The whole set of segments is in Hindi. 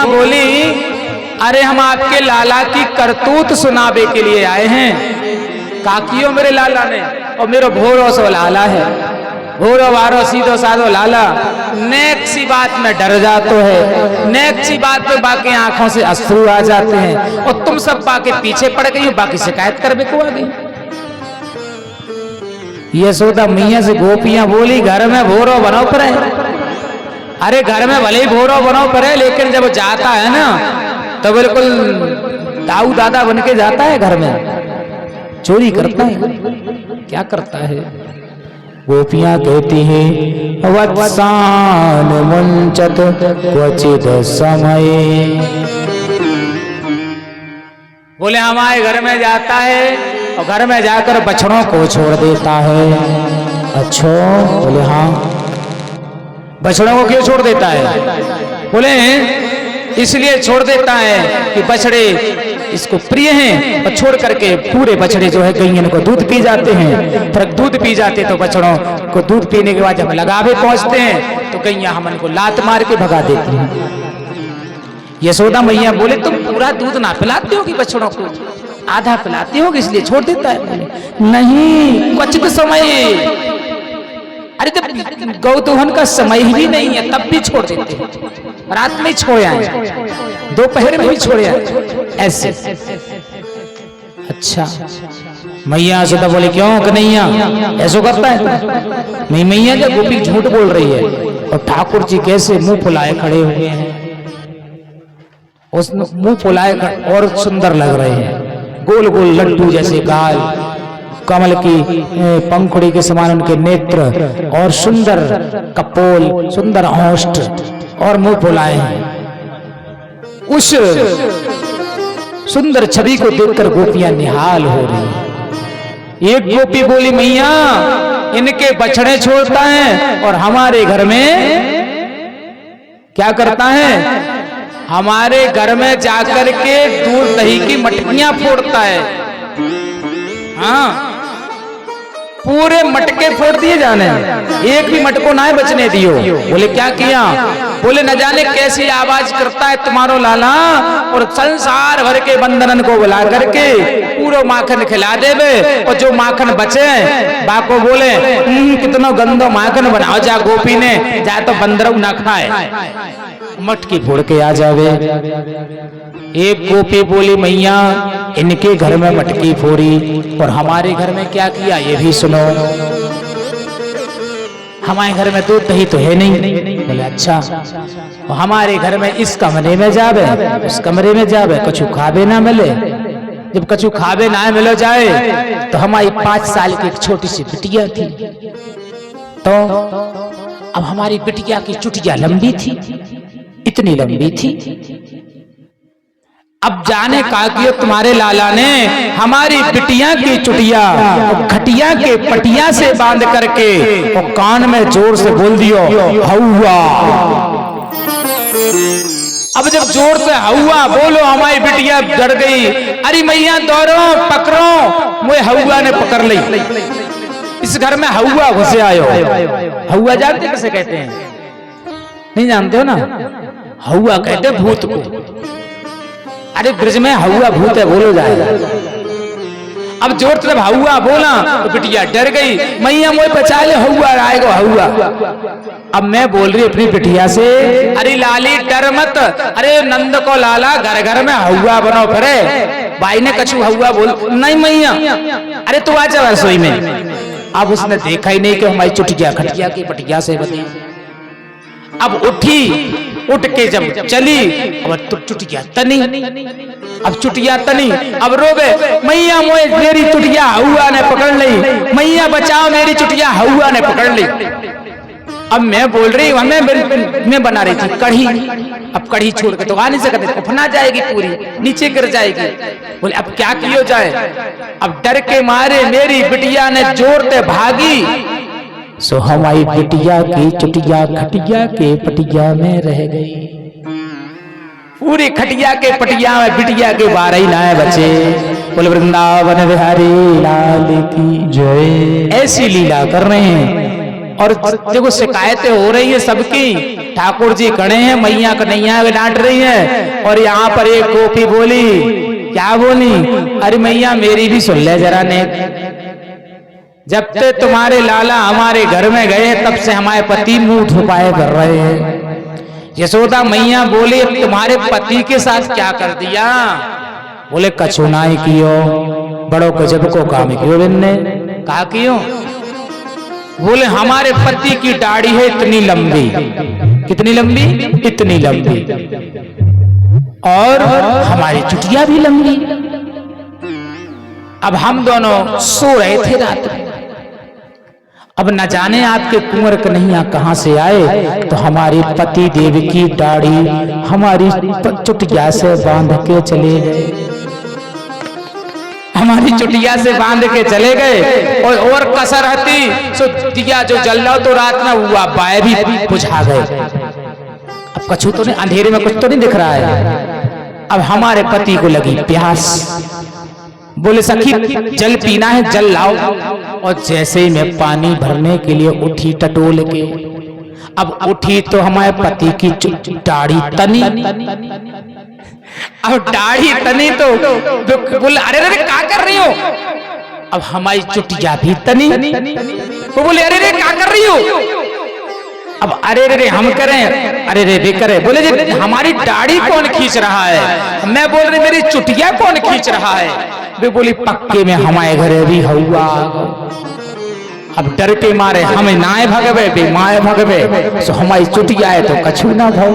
गोपियां बोली, अरे हम आपके लाला की करतूत सुनावे के लिए आए हैं। काकियो मेरे लाला ने, और मेरा भोरो सो लाला है, भोरो वारो सीधो साधो लाला। नेक सी बात में डर जातो है, नेक सी बात पे बाकी आंखों से अश्रु आ जाते हैं, और तुम सब बाकी पीछे पड़ गई हो, बाकी शिकायत करने को आ गई। यशोदा मैया से गोपियां बोली, घर में भोरो बनो पर है। अरे घर में भले ही भोरो बनो पर है, लेकिन जब जाता है ना तो बिल्कुल दाऊ दादा बन के जाता है। घर में चोरी करता है, क्या करता है। गोपियां कहती हैं, वत्सान मुंचत क्वचित समय। बोले हमारे घर में जाता है और घर में जाकर बछड़ों को छोड़ देता है। अच्छा, बोले हाँ, बछड़ों को क्यों छोड़ देता है? बोले इसलिए छोड़ देता है कि बछड़े इसको प्रिय हैं, और छोड़ करके पूरे बछड़े जो है गैयन को दूध पी जाते हैं। फिर दूध पी जाते तो बछड़ों को दूध पीने के बाद जब लगावे पहुंचते हैं तो गैया हमन को लात मार के भगा देती हैं। यशोदा मैया बोले, तुम पूरा दूध ना पिलाते हो कि बछड़ों को आधा पिलाते हो, इसलिए छोड़ देता है? नहीं, क्वचित समय। अरे जब गौदोहन का समय ही नहीं है तब भी छोड़ देते हैं, रात में छोड़े आए, दोपहर में भी छोड़े आए, ऐसे। अच्छा, मैया यशोदा बोले, क्यों कन्हैया ऐसा करता है? नहीं मैया, क्या गोपी झूठ बोल रही है? और ठाकुर जी कैसे मुंह फुलाए खड़े हुए हैं, उस मुंह फुलाए और सुंदर लग रहे हैं, गोल गोल लड्डू जैसे गाल, कमल की पंखुड़ी के समान उनके नेत्र, और सुंदर कपोल, सुंदर ओष्ठ, और मुंह फुलाए हैं। उस सुंदर छवि को देखकर गोपियां निहाल हो रही। एक गोपी बोली, मैया इनके बछड़े छोड़ता है और हमारे घर में क्या करता है? हमारे घर में जाकर के दूध दही की मटकियां फोड़ता है। हाँ, पूरे मटके फोड़ दिए जाने, एक भी मटको ना बचने दियो। बोले क्या किया? बोले न जाने कैसी आवाज करता है तुम्हारो लाला, और संसार भर के बंदरन को बुला करके पूरा माखन खिला देवे, और जो माखन बचे बाको बोले कितना गंदो माखन बनाओ, जा गोपी ने जा तो बंदर ना खाए, मटकी फोड़ के आ जावे। एक गोपी बोली, मैया इनके घर में मटकी फोड़ी और हमारे घर में क्या किया ये भी सुनो। हमारे घर में दूध दही तो है नहीं। बोले अच्छा, हमारे घर में इस कमरे में जावे, उस कमरे में जावे, कछु खावे ना मिले। जब कछु खावे ना मिलो जाए तो हमारी 5 साल की एक छोटी सी बिटिया थी, तो अब हमारी बिटिया की चुटिया लंबी थी, इतनी लंबी थी। अब जाने का कि तुम्हारे लाला ने हमारी बिटिया की चुटिया खटिया के पटिया से बांध करके और कान में जोर से बोल दियो, हौवा। अब जब जोर से हौवा बोलो, हमारी बिटिया डर गई। अरे मैया दौड़ो पकड़ो, मुझे हौवा ने पकड़ ली। इस घर में हौवा घुसे आयो। हौवा जानते किसे कहते हैं? नहीं जानते हो ना? हौवा कहते भूत को। अरे ब्रज में हौवा भूत है, बोलो जाएगा। अब जोर से हौवा बोला तो बिटिया डर गई, मैया मुझे बचा ले, हौवा आएगा हौवा। अब मैं बोल रही अपनी बिटिया से, अरे लाली डर मत, अरे नंद को लाला घर घर में हौवा बनो फिरे। भाई ने कछु हौवा बोल, नहीं मैया, अरे तू आ जा रसोई में। अब उसने देखा ही नहीं कि हमारी चुटिया खटिया की पटिया से बनी। अब उठी, उठ के जब चली, अब चुटिया तनी, अब चुटिया तनी, अब रोवे, मैया मोए मेरी चुटिया हौवा ने पकड़ ली, मैया बचाओ मेरी चुटिया हौवा ने पकड़ ली। अब मैं बोल रही हूँ, मैं बना रही थी कढ़ी। अब कढ़ी छोड़ के तो आ नहीं सकते, उफना जाएगी पूरी, नीचे गिर जाएगी। बोले अब क्या किया जाए? अब डर के मारे मेरी बिटिया ने जोर से भागी, सो हमारी बिटिया की चुटिया खटिया के पटिया में रह गई। पूरी खटिया के पटिया में बिटिया के 12 लाए बचे। बोले वृंदावन बिहारी लाल की जय। ऐसी लीला कर रहे हैं और देखो शिकायतें हो रही है सबकी, ठाकुर जी खड़े हैं, मैया कन्हैया डांट रही है, और यहाँ पर एक गोपी बोली, क्या बोली, अरे मैया मेरी भी सुन ले जरा ने, जब से तुम्हारे लाला हमारे घर में गए तब से हमारे पति मुंह छुपाए कर रहे हैं। यशोदा मैया बोले तुम्हारे पति के साथ क्या कर दिया? बोले कछु नाई कियो, बड़ो गजब को काम कियो बिन्ने। कहा कियो? बोले हमारे पति की दाढ़ी है इतनी लंबी, कितनी लंबी? इतनी लंबी, और हमारी चुटिया भी लंबी। अब हम दोनों सो रहे थे रात में, अब न जाने आपके कुंवर कन्हैया कहां से आए, तो हमारी पति देव की दाढ़ी हमारी चुटिया से बांध के चले गए, हमारी चुटिया से बांध के चले गए। और कसर हती सो दिया जो जल रहा तो रात ना हुआ, बाय भी बुझा गए। अब कछु तो नहीं, अंधेरे में कुछ तो नहीं दिख रहा है। अब हमारे पति को लगी प्यास, बोले सखी जल पीना है, जल लाओ। और जैसे ही मैं पानी भरने के लिए उठी टटोल के, अब उठी तो हमारे पति की दाढ़ी तनी, अब दाढ़ी तनी तो बोले अरे अरे क्या कर रही हो? अब हमारी चुटिया भी तनी, वो बोले अरे अरे क्या कर रही हो? अब अरे रे हम करें, अरे रे वे करें, बोले जी हमारी दाढ़ी कौन खींच रहा है? मैं बोल रही मेरी चुटिया कौन खींच रहा है? वे बोली पक्के में हमारे घरे भी हुआ। अब डर के मारे हमें नाय भगवे बे माए भगवे, सो हमारी चुटिया है तो कछु ना भाव,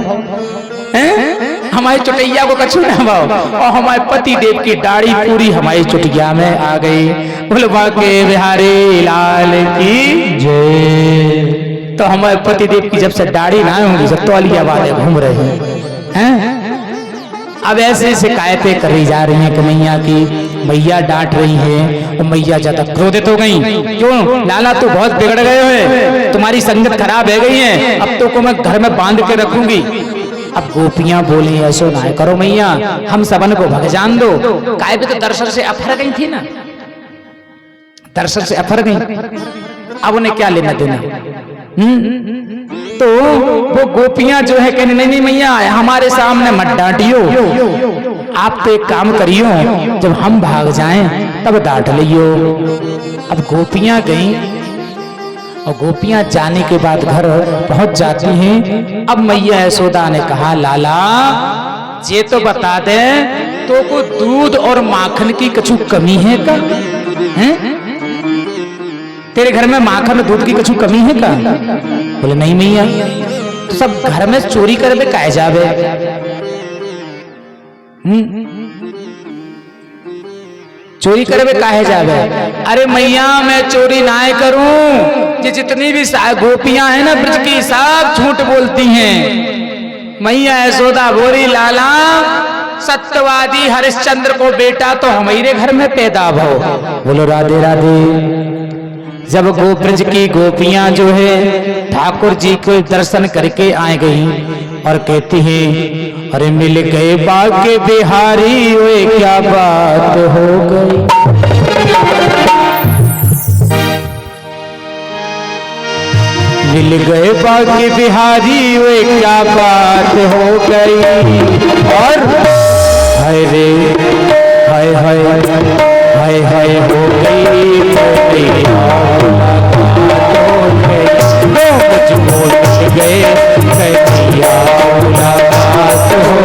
हमारी चुटिया को कछु ना भाव, और हमारे पति देव की दाढ़ी पूरी हमारी चुटिया में आ गई। बोले बाके बिहारी लाल की जय। तो हमारे पति देव की जब से दाढ़ी ना होंगी, जब तौलिया वाले घूम रहे हैं। अब ऐसे शिकायतें करी जा रही हैं कि मैया की, मैया डांट रही है, और मैया ज्यादा क्रोधित हो गई। क्यों? लाला तो बहुत बिगड़ गए हैं, तुम्हारी संगत खराब है गई है, अब तो को मैं घर में बांध के रखूंगी। अब गोपियां बोली ऐसो ना करो मैया, हम सबन को भग जान दो। काय भी तो दर्शन से अफर गई थी ना, दर्शन से अफर गई, अब उन्हें क्या लेना देना। तो वो गोपियां जो है कहने नहीं नहीं मैया हमारे सामने मत डांटियो, आप तो एक काम करियो, जब हम भाग जाएं तब डांट लियो। अब गोपियां गईं, और गोपियां जाने के बाद घर पहुंच जाती हैं। अब मैया यशोदा ने कहा लाला ये तो बता दे, तो को दूध और माखन की कछु कमी है का? हैं? तेरे घर में माखन और दूध की कछु कमी है का? बोले नहीं मैया, तो सब घर में चोरी करे काहे जावे? चोरी करे काहे जावे? अरे मैया मैं चोरी ना करूं, ये जितनी भी गोपियां हैं ना ब्रज की, सब झूठ बोलती हैं। मैया यशोदा बोली लाला सत्यवादी हरिश्चंद्र को बेटा तो हमारे घर में पैदा भो। बोलो राधे राधे। जब गोब्रज की गोपियां जो है ठाकुर जी को दर्शन करके आ गई और कहती हैं अरे मिल गए बाके बिहारी, ओए क्या बात हो गई। मिल गए बाके बिहारी, ओए क्या बात हो गई। और हाय रे हाय हाय हाय हाय हो गई गए कन्हैया मुलाकात हो,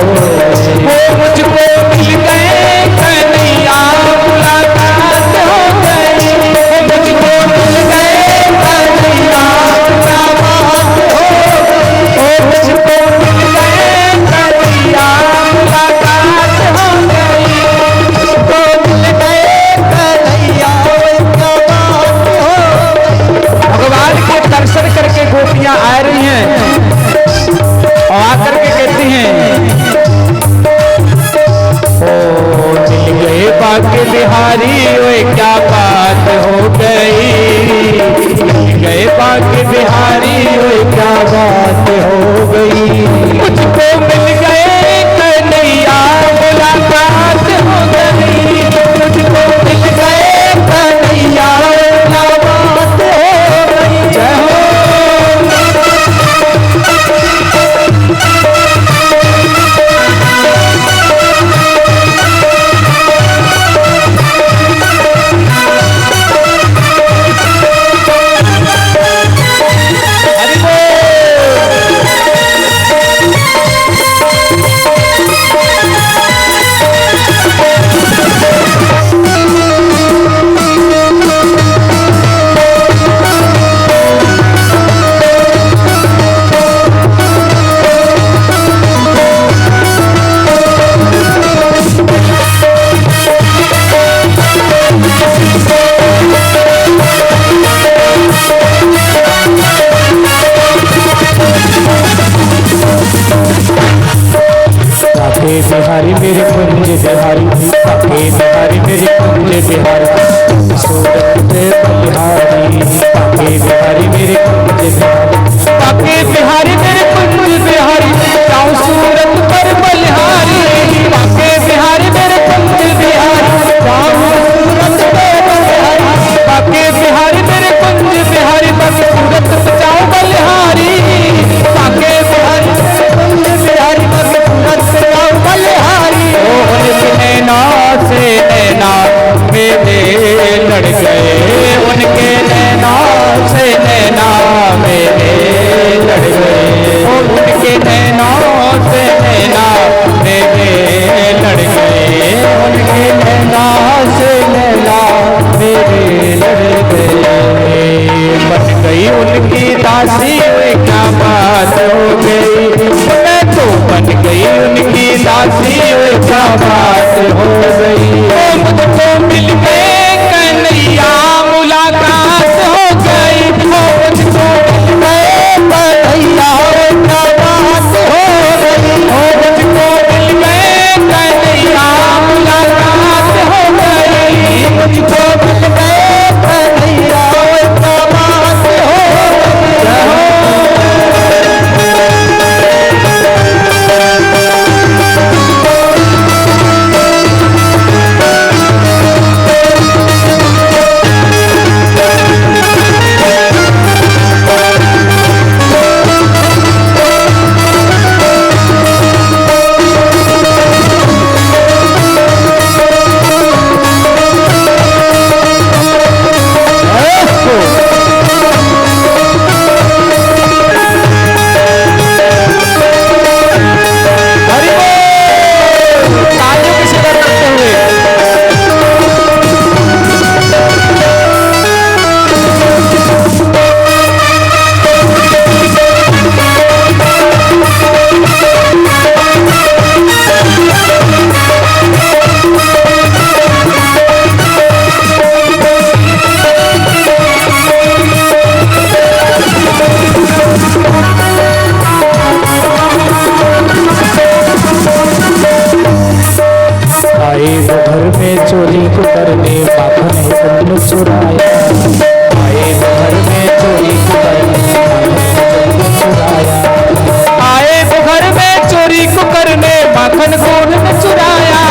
वो मुझको मिल गए कन्हैया मुलाकात हो गई, वो मुझको मिल गए कन्हैया मुलाकात हो गई, वो मुझको मिल गए कन्हैया मुलाकात हो गई, मुझको मिल गए कन्हैया मुलाकात हो गई। भगवान के दर्शन करके गोपियां आ रही हैं और आकर के कहती हैं ओ मिल गए बाके बिहारी, ओए क्या बात हो गई। मिल गए बाके बिहारी, ओए क्या बात हो गई। मुझको मिल गए कन्हैया मुलाकात हो गई, मुझको मिल गए कन्हैया मुलाकात हो गई। जय हो बाके बिहारी मेरे कुंज बिहारी, बाके बिहारी मेरे कुंज बिहारी, सूरत बलिहारी, बाके बिहारी मेरे कुंज बिहारी, बाके बिहारी मेरे कुंज बिहारी, जाऊं सूरत पर बलिहारी, बाके बिहारी मेरे कुंज बिहारी, जाऊं सूरत पर बलिहारी, बाके बिहारी मेरे कुंज बिहारी, बाकी सूरत जाऊं बलिहारी, बाके बिहारी कुंज बिहारी, बाकी सूरत जाऊं बलिहारी। उनके नैना से नैना मेरे लड़ गए, उनके नैना से नैना मेरे लड़ गए, उनके नैना से नैना मेरे लड़ गए, उनके नैना से नैना मेरे लड़ गए। बन गई उनकी दासी क्या बात हो गई, मैं तो बन गई उनकी दासी क्या बात हो गई। मुझको मिल गए कन्हैया मुलाकात हो गई, मुझको मिल गए कन्हैया क्या बात हो गई, मुझको मिल गए कन्हैया मुलाकात हो गई, मुझको मिल गए कन्हैया क्या बात हो चोरी को करने माखन है चुराया, आए घर में चोरी को करने चुराया, आए घर में चोरी को करने माखन कौन ने चुराया,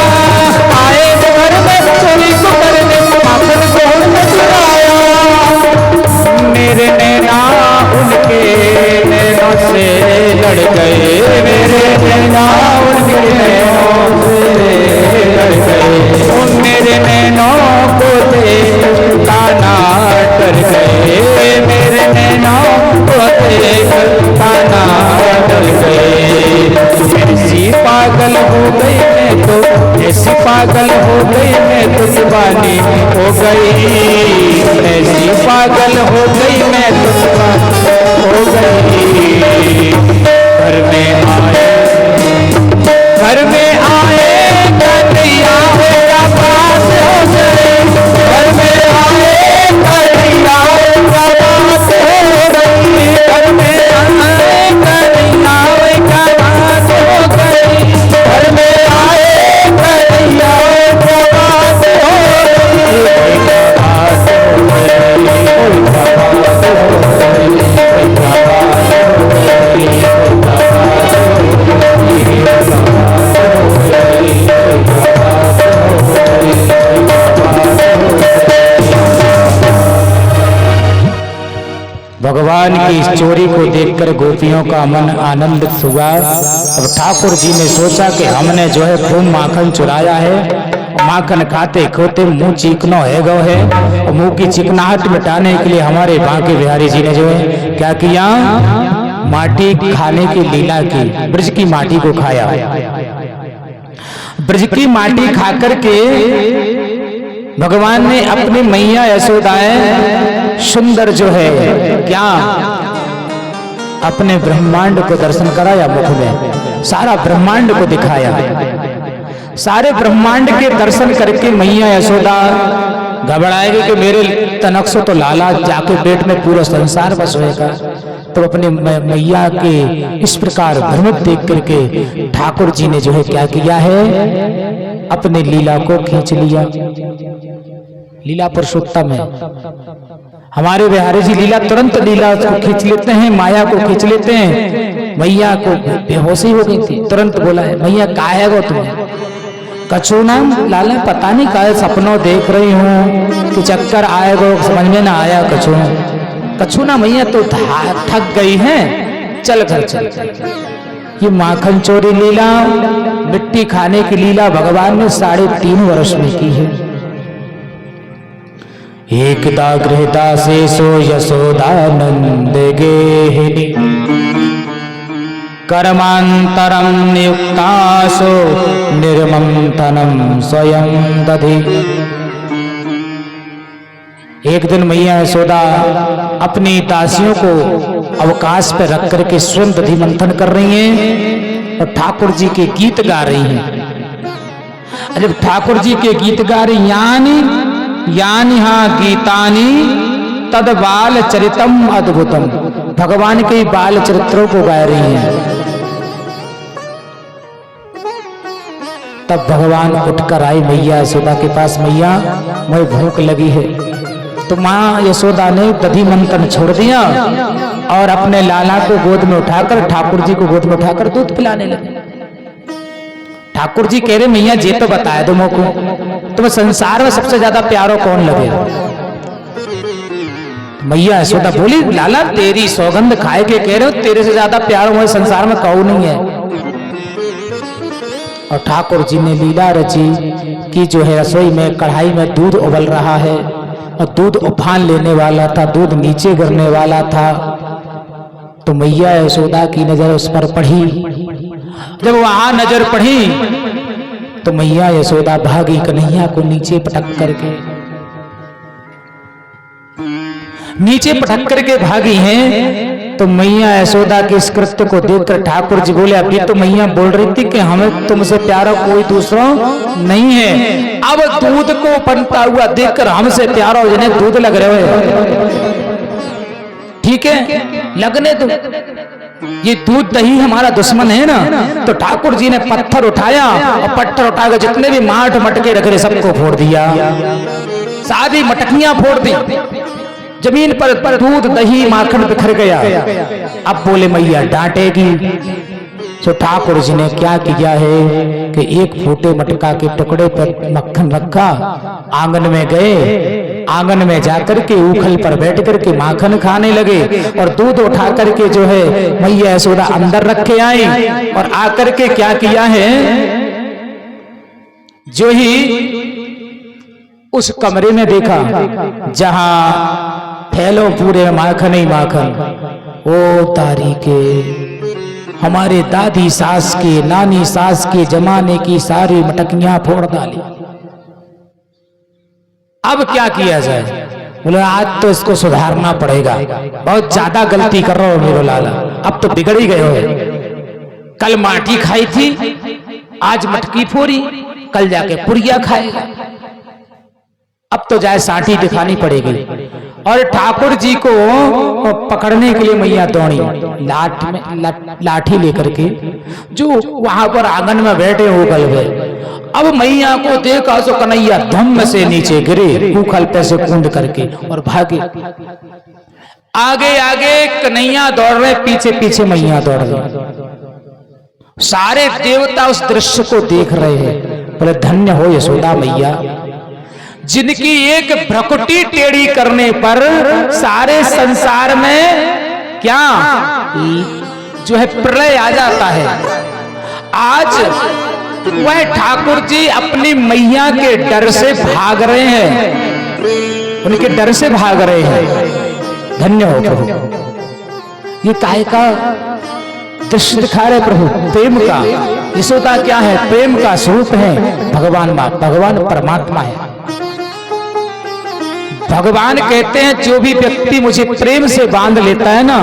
आए घर में चोरी को करने माखन कौन ने चुराया। मेरे नैना उनके नैनों से लड़ गए, मेरे नैना उनके नैनों से लड़ गए, मेरे नैनों को देख ताना डर गए, मेरे नैनों को देख ताना डर गए। ऐसी पागल हो गई मैं तो, ऐसी पागल हो गई मैं तो दीवानी हो गई, ऐसी पागल हो गई मैं तो दीवानी हो गई। घर में आए, घर में आए कन्हैया क्या बात हो गई, घर में आए कन्हैया क्या बात हो गई, घर में आए कन्हैया क्या बात हो गई, घर में आए कन्हैया क्या बात हो गई, क्या बात हो गई, क्या बात हो गई, क्या बात भगवान की इस चोरी को देखकर गोपियों का मन आनंदित हुआ। अब ठाकुर जी ने सोचा कि हमने जो है खूब माखन चुराया है, माखन खाते खोते मुंह चिकनो है गो है, और मुंह की चिकनाहट मिटाने के लिए हमारे बांके बिहारी जी ने जो है क्या किया, माटी खाने की लीला की, ब्रज की माटी को खाया। ब्रज की माटी खाकर के भगवान ने अपनी मैया यशोदाएं सुंदर जो है क्या अपने ब्रह्मांड को दर्शन कराया, मुख में सारा ब्रह्मांड को दिखाया। सारे ब्रह्मांड के दर्शन करके मैया यशोदा घबराएगी कि मेरे तनक से तो लाला जाके पेट में पूरा संसार बस होएगा, तो अपने मैया के इस प्रकार भ्रमित देख करके ठाकुर जी ने जो है क्या किया है, अपने लीला को खींच लिया। लीला पुरुषोत्तम है हमारे बिहारी जी, लीला तुरंत लीला को खींच लेते हैं, माया को खींच लेते हैं। मैया को बेहोशी हो गई थी, तुरंत बोला है मैया का है वो तुम्हें? कछु नाम लाला पता नहीं का सपनों देख रही हूँ कि चक्कर आएगा, समझ में ना आया कछु। कछु ना मैया तो थक गई है, चल घर चल। ये माखन चोरी लीला, मिट्टी खाने की लीला भगवान ने 3.5 वर्ष में की है। एकदा गृहता से सो यशोदानंद गेहिनी, कर्मांतरम नियुक्तासो निर्मंथनम स्वयं दधि। एक दिन मैया यशोदा अपनी दासियों को अवकाश पर रख करके स्वयं दधि मंथन कर रही हैं और ठाकुर जी के गीत गा रही हैं। जब ठाकुर जी के गीत गा रही यानी हाँ गीतानी तद बाल चरितम अद्भुतम, भगवान के बाल चरित्रों को गा रही हैं। तब भगवान उठकर आई मैया यशोदा के पास, मैया मुझे भूख लगी है। तो माँ यशोदा ने दधि मंथन छोड़ दिया और अपने लाला को गोद में उठाकर, ठाकुर जी को गोद में उठाकर दूध पिलाने लगे। ठाकुर जी कह रहे मैया जे तो बताया तुम को, तुम्हें संसार में सबसे ज्यादा प्यारो कौन लगे? मैया यशोदा बोली लाला तेरी सौगंध खाए के कह रहे हो, तेरे से ज्यादा प्यारो मुझे संसार में कहू नहीं है। और ठाकुर जी ने लीला रची कि जो है रसोई में कढ़ाई में दूध उबल रहा है और दूध उफान लेने वाला था, दूध नीचे गिरने वाला था। तो मैया यशोदा की नजर उस पर पड़ी। जब वहां नजर पड़ी तो मैया यशोदा भागी कन्हैया को नीचे पटक करके, नीचे पटक करके भागी हैं। तो मैया यशोदा के इस कृत्य को देखकर ठाकुर जी बोले अभी तो मैया बोल रही थी कि हमें तुमसे प्यारा कोई दूसरा नहीं है, अब दूध को बनता हुआ देखकर हमसे प्यारा हो जिन्हें दूध लग रहे हो। ठीक है लगने दो, ये दूध दही हमारा दुश्मन है ना। तो ठाकुर जी ने पत्थर उठाया और पत्थर उठाकर जितने भी माठ मटके रख रहे सबको फोड़ दिया, सारी मटकियां फोड़ दी, जमीन पर दूध दही माखन बिखर गया। अब बोले मैया डांटेगी। तो ठाकुर जी ने क्या किया है कि एक फूटे मटका के टुकड़े पर मक्खन रखा, आंगन में गए, आंगन में जाकर के ऊखल पर बैठ करके माखन खाने लगे और दूध उठा करके जो है मैया यशोदा अंदर रखे आई और आकर के क्या किया है, जो ही उस कमरे में देखा जहां फैलो पूरे माखन ही माखन, ओ तारी के हमारे दादी सास के नानी सास के जमाने की सारी मटकियां फोड़ डाली। अब क्या किया जाए? बोले आज तो इसको सुधारना पड़ेगा, बहुत ज्यादा गलती कर रहे हो मेरो लाला, अब तो बिगड़ ही गए हो। कल माटी खाई थी, आज मटकी फोड़ी, कल जाके पुरिया खाएगा, अब तो जाए साटी दिखानी पड़ेगी। और ठाकुर जी को पकड़ने के लिए मैया दौड़ी लाठी लेकर के, जो वहां पर आंगन में बैठे हो गल गए। अब मैया को देखा सो कन्हैया धम्म से नीचे गिरे, उखल पे से कूद करके और भागे। आगे आगे कन्हैया दौड़ रहे, पीछे पीछे मैया दौड़ रही। सारे देवता उस दृश्य को देख रहे हैं। बोले धन्य हो यशोदा मैया, जिनकी एक भ्रकुटी टेढ़ी करने पर सारे संसार में क्या जो है प्रलय आ जाता है। आज वह ठाकुर जी अपनी मैया के डर से भाग रहे हैं, उनके डर से भाग रहे हैं। धन्य हो प्रभु, ये काय का दृश्य दिखा रहे प्रभु, प्रेम का। यशोदा क्या है? प्रेम का स्वरूप है। भगवान भगवान परमात्मा है। भगवान कहते हैं जो भी व्यक्ति मुझे प्रेम से बांध लेता है ना,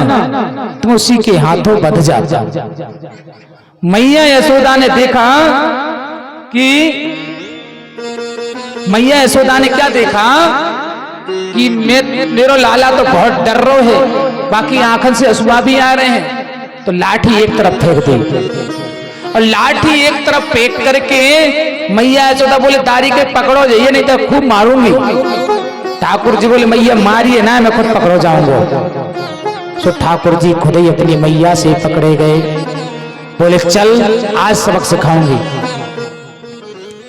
तुम उसी के हाथों बंध जाता। मैया यशोदा ने देखा कि मैया यशोदा ने क्या देखा कि मेरो लाला तो बहुत डर रो है, बाकी आंखन से असूआ भी आ रहे हैं। तो लाठी एक तरफ फेंक दी और लाठी एक तरफ फेंक करके मैया यशोदा बोले दारी के पकड़ो जाइए नहीं तो खूब मारूंगी। ठाकुर जी बोले मैया मारिए ना, मैं खुद पकड़ो जाऊंगा। तो ठाकुर जी खुद ही अपनी मैया से पकड़े गए। बोले चल आज सबक सिखाऊंगी।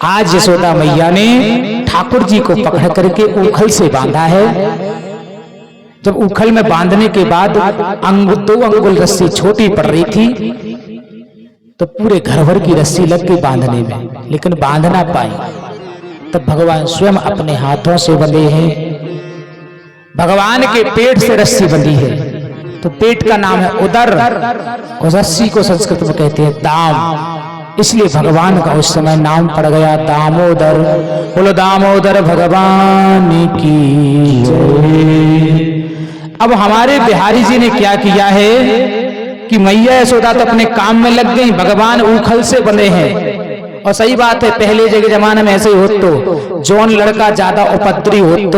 आज यशोदा मैया ने ठाकुर जी को पकड़ करके उखल से बांधा है। जब उखल में बांधने के बाद 2 अंगुल रस्सी छोटी पड़ रही थी तो पूरे घर भर की रस्सी लग गई बांधने में, लेकिन बांध ना पाई। तब भगवान स्वयं अपने हाथों से बंधे हैं। भगवान के पेट से रस्सी बंधी है। तो पेट का नाम है उदर और रस्सी को संस्कृत में कहते हैं दाम। इसलिए भगवान का उस समय नाम पड़ गया दामोदर। बोलो दामोदर भगवान की जय। अब हमारे बिहारी जी ने क्या किया है कि मैया यशोदा तो अपने काम में लग गई, भगवान उखल से बने हैं। और सही बात है, पहले के जमाने में ऐसे ही होत तो जौन लड़का ज्यादा उपद्री होत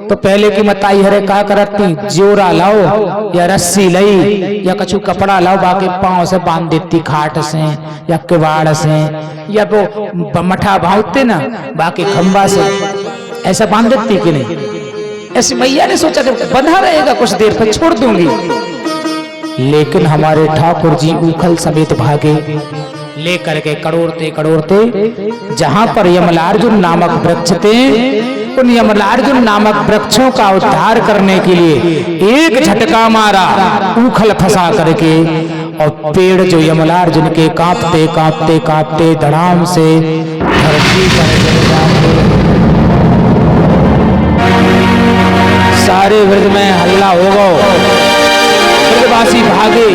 तो पहले की मताई हरे का करती जोरा लाओ या रस्सी लई या कछु कपड़ा लाओ, बाकी पांव से बांध देती खाट से या किवाड़ से या वो मठा भावते ना बाकी खंबा से ऐसा बांध देती कि नहीं। ऐसी मैया ने सोचा कि बंधा रहेगा कुछ देर फिर छोड़ दूंगी, लेकिन हमारे ठाकुर जी उखल समेत भागे लेकर के करोड़ते करोड़ते जहां पर यमलार्जुन नामक वृक्ष थे, उन यमलार्जुन नामक वृक्षों का उद्धार करने के लिए एक झटका मारा उखल फंसा करके, और पेड़ जो यमलार्जुन के कांपते कांपते कांपते धड़ाम से धरती पर गिर जाते। सारे वृद्ध में हल्ला हो गया। ब्रजवासी भागे,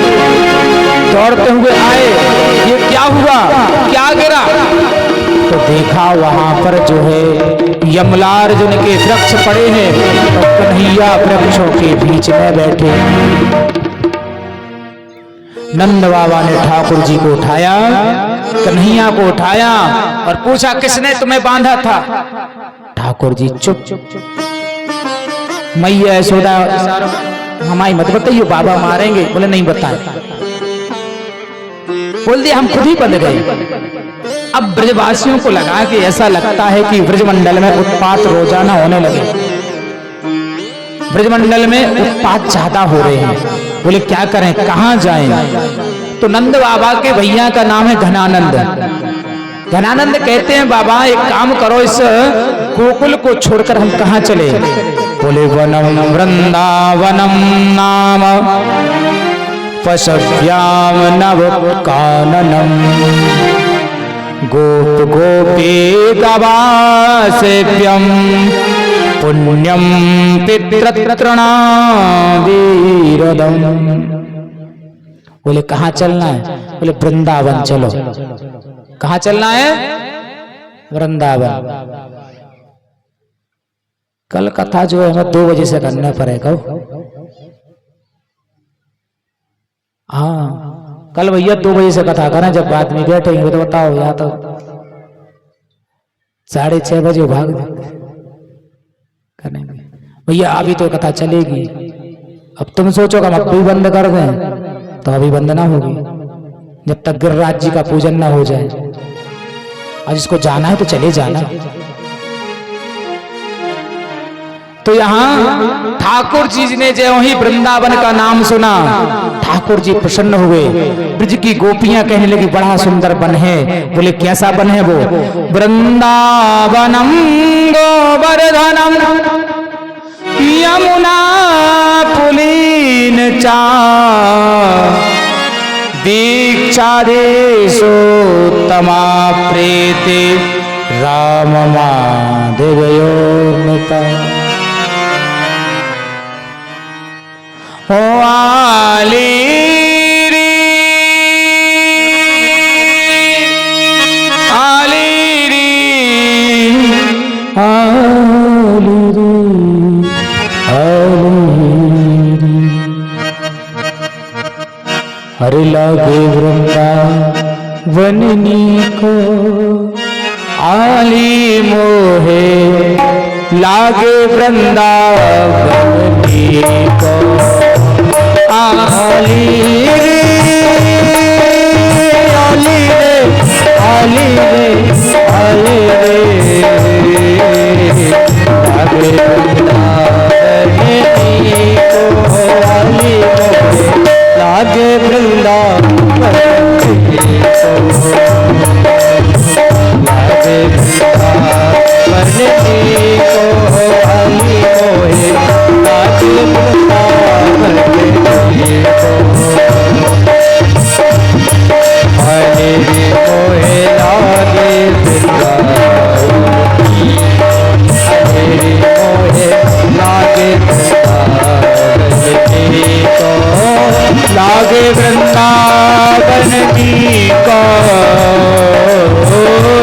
दौड़ते हुए आए, ये क्या हुआ, क्या गिरा? तो देखा वहां पर जो है यमलार्जुन के वृक्ष पड़े हैं, तो कन्हैया वृक्षों के बीच में बैठे। नंद बाबा ने ठाकुर जी को उठाया, कन्हैया को उठाया और पूछा किसने तुम्हें बांधा था? ठाकुर जी चुप। मैया यशोदा हमारी मत बताइए, बाबा मारेंगे। बोले नहीं बताए। बोल दिया हम खुद ही बंध गए। अब ब्रजवासियों को लगा कि ऐसा लगता है कि ब्रजमंडल में उत्पात रोजाना होने लगे, ब्रजमंडल में उत्पात ज्यादा हो रहे हैं। बोले क्या करें, कहां जाएं? तो नंद बाबा के भैया का नाम है घनानंद। घनानंद कहते हैं बाबा एक काम करो, इस गोकुल को छोड़कर हम कहां चले? बोले वनम वृंदावनम नाम पशव्याम नव काननम गोप गोपी गवासेव्यम पुण्यम पितृतृणावीरदम। बोले कहाँ चलना है? बोले वृंदावन चलो। कहाँ चलना है? वृंदावन। कल कथा जो है हमें 2 बजे से करना पड़ेगा। हाँ कल भैया 2 बजे से कथा करना, जब बाद में बैठेंगे तो बताओ, यहाँ तो 6:30 बजे भाग करेंगे भैया। अभी तो कथा चलेगी। अब तुम सोचो कि हम अब भी बंद कर दें तो अभी बंद ना होगी जब तक गिरिराज जी का पूजन ना हो जाए। आज इसको जाना है तो चले जाना। तो यहाँ ठाकुर जी ने जो ही वृंदावन का नाम सुना, ठाकुर जी प्रसन्न हुए। ब्रज की गोपियां कहने लगी बड़ा सुंदर वन है। बोले कैसा वन है वो? वृंदावनम गोवर्धनम यमुना पुलीन चा दीक्षा देशोत्तमा प्रीति राम माधवयोर्मिता। ओ आली री आली री आली री आली री। हरे लागे वृंदावननी को आली मोहे लागे वृंदावननी को। आली रे आली रे आली रे आली रे लागे वृंदावन लागे वृंदावन को आली मोहे लागे वृंदावन को आली मोहे लागे वृंदावन मोहे लागे लागे वृंदावन जी को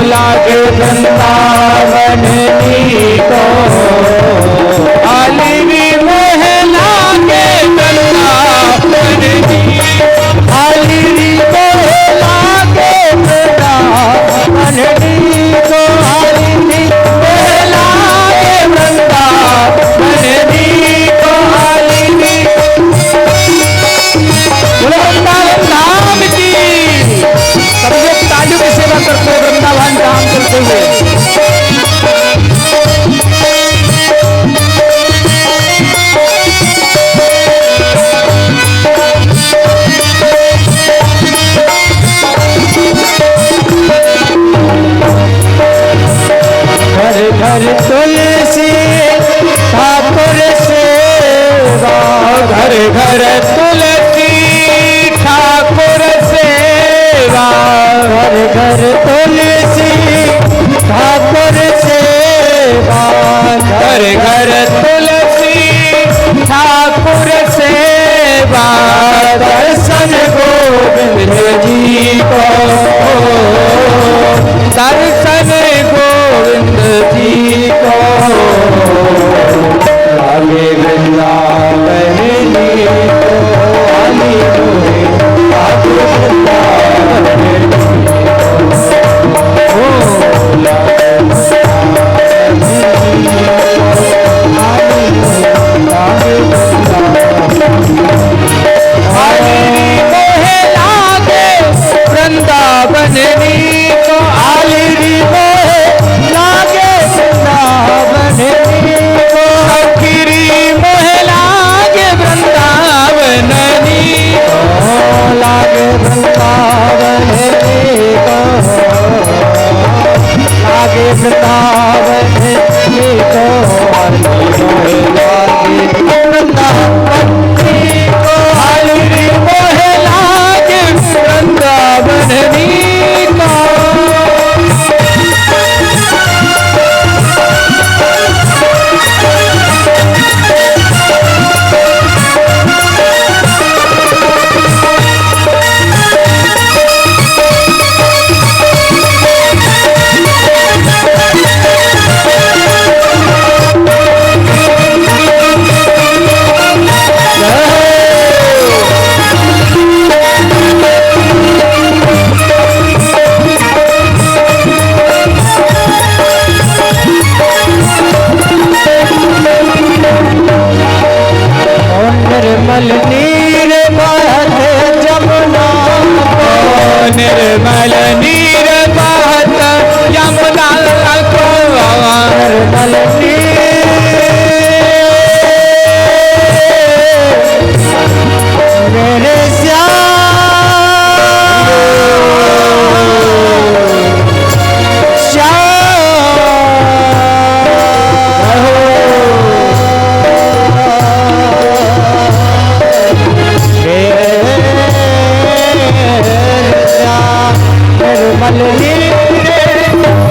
लागे वृंदावन जी को आली मोह लागे वृंदावन जी आली मोह लागे वृंदावन जी को आली मोह लागे वृंदावन जी को आली वृंदावन धाम की सब लोग तालियों की सेवा करते हुए वृंदावन धाम करते हुए घर घर तुलसी ठाकुर सेवा घर घर तुलसी ठाकुर सेवा घर घर तुलसी ठाकुर सेवा घर घर तुलसी ठाकुर सेवा दर्शन गोविंद जी को दर्शन गोविंद जी को लागे वृंदावन जी को आली मोहे लागे वृंदावन जी को लागे वृंदावन जी को आली मोहे लागे वृंदावन जी को आली मोहे लागे वृंदावन जी को सखीरी मोहे लागे वृंदावन जी को लागे वृंदावन जी को लागे वृंदावन जी को लागे वृंदावन जी को आली मोहे लागे वृंदावन जी को निर्मल नीर बहत जमुना को निर्मल नीर बहत यमुना को निर्मल मेरे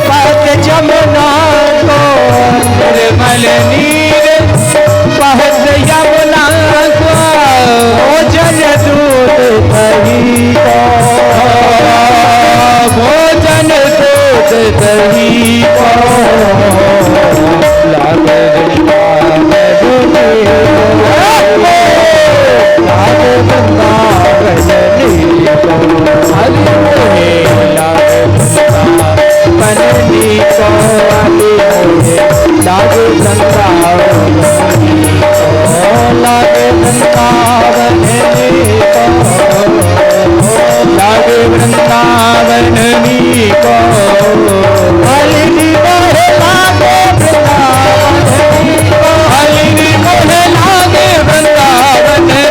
निर्मल जमुना को निर्मल नीर बहत यमुना को भोजन दूध दही को भोजन दूध दही को लागे वृंदावन जी को आली मोहे लागे वृंदावन जी को आली मोहे लागे वृंदावन जी को लागे वृंदावन जी मालिनी मोहे लागे वृंदावनी को, मालिनी मोहे लागे वृंदावनी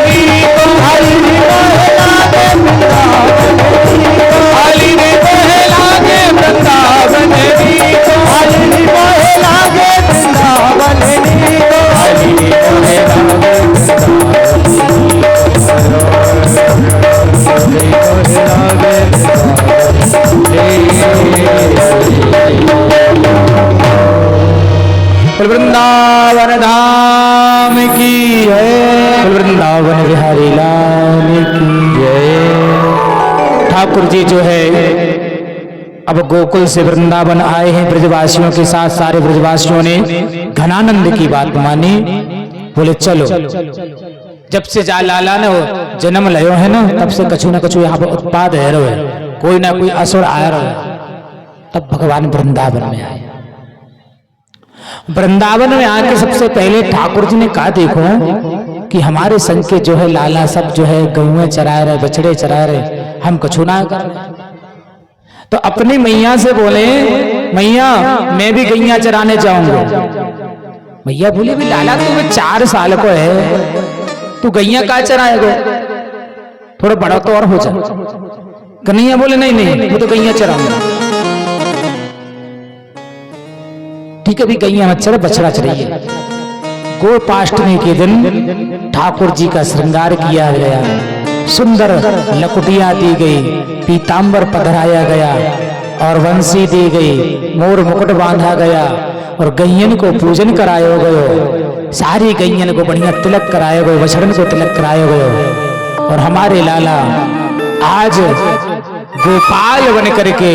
को, मालिनी मोहे लागे वृंदावनी को, मालिनी मोहे लागे वृंदावनी को, मालिनी मोहे लागे वृंदावनी को, मालिनी मोहे लागे वृंदावन धाम की जय, वृंदावन बिहारी लाल की जय। ठाकुर जी जो है अब गोकुल से वृंदावन आए हैं ब्रजवासियों के साथ। सारे ब्रजवासियों ने घनानंद की बात मानी, बोले चलो। जब से जा लाला ने जन्म लियो है ना, तब से कछु ना कछु यहाँ पर उत्पाद है रहे, कोई ना कोई असुर आया रहे। तब भगवान वृंदावन में आए। वृंदावन में आके सबसे पहले ठाकुर जी ने कहा, देखो कि हमारे संग के जो है लाला सब जो है गौएं चरा रहे, बछड़े चरा रहे, हम कछु ना कर रहे। तो अपनी मैया से बोले, मैया मैं भी गैया चराने जाऊंगा। मैया बोले, भी लाला तुम्हें 4 साल को है, तू गैया कहाँ चराएगा, थोड़ा बड़ा तो और हो जा। कन्हैया बोले, नहीं नहीं वो तो गैया चराऊंगा। ठीक है, भी गैया मत चरा, बछड़ा चराइए। गोपाष्टमी के दिन ठाकुर जी का श्रृंगार किया गया, सुंदर लकुटिया दी गई, पीतांबर पधराया गया और वंशी दी गई, मोर मुकुट बांधा गया और गैयन को पूजन करायो गयो। सारी गैयन को बढ़िया तिलक करायो गयो, बछड़न को तिलक करायो गयो। और हमारे लाला आज गोपाल बन करके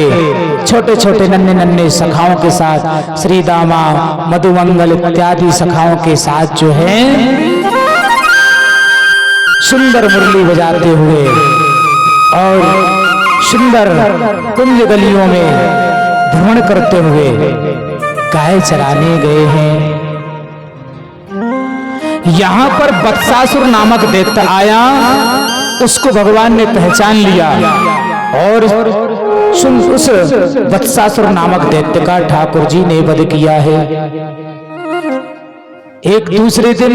छोटे छोटे नन्हे नन्हे सखाओं के साथ, श्री दामा मधुमंगल इत्यादि सखाओं के साथ जो है सुंदर मुरली बजाते हुए और सुंदर कुंज गलियों में भ्रमण करते हुए गाय चराने गए हैं। यहां पर बत्सासुर नामक दैत्य आया, उसको भगवान ने पहचान लिया और उस बत्सासुर नामक दैत्य का ठाकुर जी ने वध किया है। एक दूसरे दिन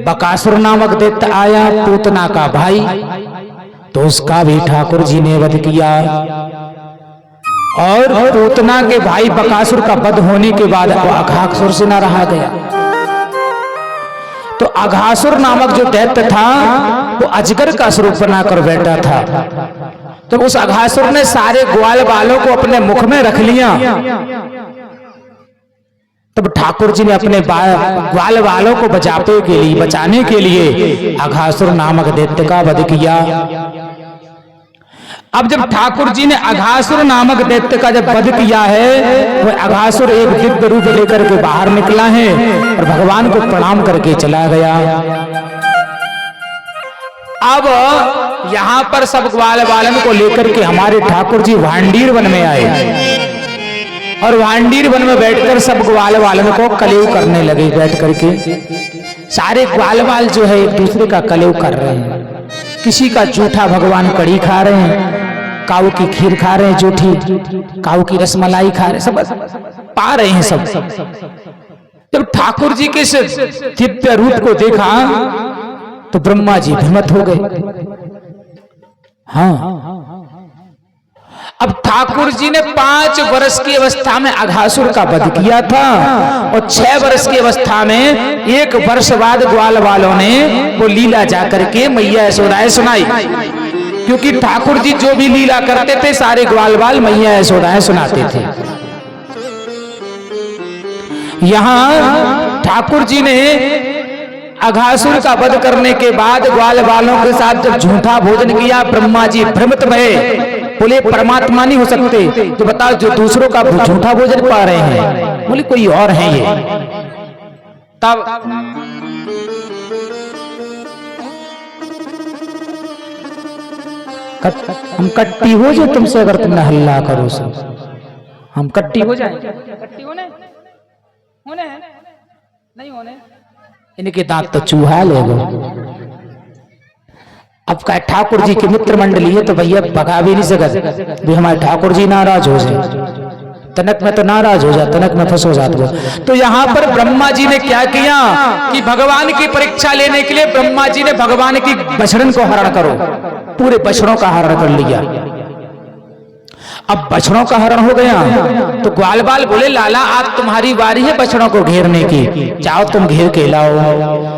बकासुर नामक दैत्य आया, पूतना का भाई, तो उसका भी ठाकुर जी ने वध किया। और पूतना के भाई बकासुर का वध होने के बाद अघासुर से न रहा गया, तो अघासुर नामक जो दैत्य था वो अजगर का स्वरूप बनाकर बैठा था। तो उस अघासुर ने सारे ग्वाल बालों को अपने मुख में रख लिया। तब ठाकुर जी ने अपने ग्वाल बालों को बचाने के लिए अघासुर नामक दैत्य का वध किया। अब जब ठाकुर जी ने अघासुर नामक दैत्य का जब वध किया है, वह अघासुर एक दिव्य रूप लेकर के बाहर निकला है और भगवान को प्रणाम करके चला गया। अब यहाँ पर सब ग्वाल बालन को लेकर के हमारे ठाकुर जी भांडीर वन में आए और भांडीर वन में बैठकर सब ग्वाल बालन को कलेव करने लगे। बैठ करके सारे ग्वाल बाल जो है एक दूसरे का कलेव कर रहे हैं। किसी का जूठा भगवान कड़ी खा रहे हैं, काऊ की खीर खा रहे हैं, जूठी काऊ की रसमलाई खा रहे हैं, सब पा रहे हैं सब। जब ठाकुर जी के इस दिव्य रूप को देखा तो ब्रह्मा जी भ्रमित हो गए। हाँ, अब ठाकुर जी ने 5 वर्ष की अवस्था में अघासुर का वध किया था और 6 वर्ष की अवस्था में 1 वर्ष बाद ग्वाल वालों ने वो लीला जाकर के मैया यशोदाएं सुनाई। क्योंकि ठाकुर जी जो भी लीला करते थे सारे ग्वाल बाल मैया यशोदाएं सुनाते थे। यहाँ ठाकुर जी ने अघासुर का वध करने के बाद ग्वाल बालों के साथ जब झूठा भोजन किया, ब्रह्मा जी भ्रमित भये, बोले परमात्मा नहीं हो सकते, तो बताओ जो दूसरों का झूठा भोजन पा रहे हैं, बोले कोई और है ये। तब हम कट्टी हो जो तुमसे, अगर तुमने हल्ला करो सो हम कट्टी हो जाए। कट्टी होने नहीं होने, इनके दांत तो चूहा लेगो। अब का ठाकुर जी की मित्र मंडली है तो भैया भगा भी नहीं सकते, भी हमारे ठाकुर जी नाराज हो जाए। तनक में तो नाराज हो जा, तनक में फंस हो जाते हो। तो यहाँ पर ब्रह्मा जी ने क्या किया कि भगवान की परीक्षा लेने के लिए ब्रह्मा जी ने भगवान की बछड़न को हरण करो, पूरे बछड़ों का हरण कर लिया। अब बछड़ों का हरण हो गया तो ग्वाल बाल बोले लाला आज तुम्हारी बारी है बछड़ों को घेरने की, जाओ तुम घेर के लाओ।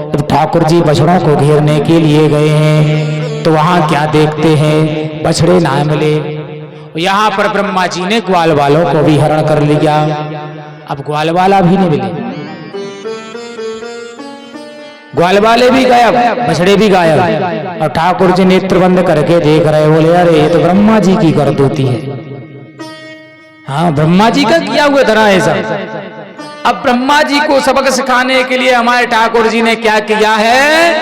अब ठाकुर जी बछड़ों को घेरने के लिए गए हैं तो वहां क्या देखते हैं, बछड़े ना मिले। यहाँ पर ब्रह्मा जी ने ग्वाल वालों को भी हरण कर लिया। अब ग्वाल वाला भी नहीं मिले, ग्वाल वाले भी गायब, बछड़े भी गायब। और ठाकुर जी नेत्र बंद करके देख रहे, बोले अरे ये तो ब्रह्मा जी की करतूती है। हाँ, ब्रह्मा जी का किया हुआ धरा है सब। अब ब्रह्मा जी को सबक सिखाने के लिए हमारे ठाकुर जी ने क्या किया है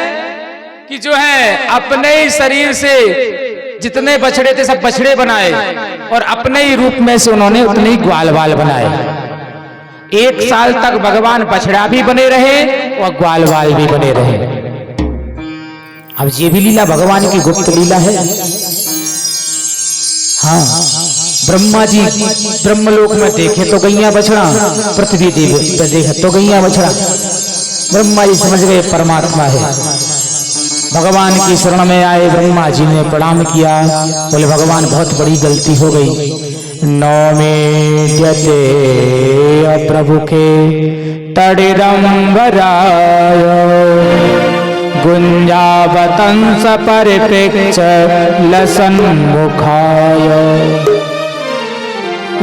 कि जो है अपने ही शरीर से जितने बछड़े थे सब बछड़े बनाए और अपने ही रूप में से उन्होंने उतने ही ग्वाल वाल बनाए। 1 साल तक भगवान बछड़ा भी बने रहे और ग्वाल वाल भी बने रहे। अब ये भी लीला भगवान की गुप्त लीला है। हाँ, ब्रह्मा जी ब्रह्मलोक में देखे तो गैया बछड़ा, पृथ्वी देखे तो गैया बछड़ा। ब्रह्मा जी समझ गए परमात्मा है। भगवान की शरण में आए, ब्रह्मा जी ने प्रणाम किया, बोले भगवान बहुत बड़ी गलती हो गई। नौमेद्यते प्रभु के तड़िदंबराय गुंजावतंस परिप्रेक्ष लसन्मुखाय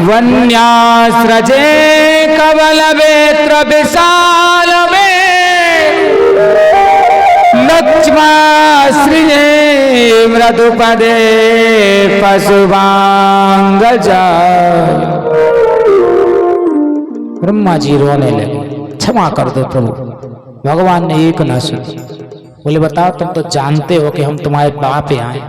वन्यास्रजे कवलवेत्र विशाल में लक्ष्माश्रिये मृदुपदे पशुवांगजा। ब्रह्मा जी रोने लगे, क्षमा कर दो प्रभु। भगवान ने एक ना सुनी, बोले बताओ तुम तो जानते हो कि हम तुम्हारे बाप आए,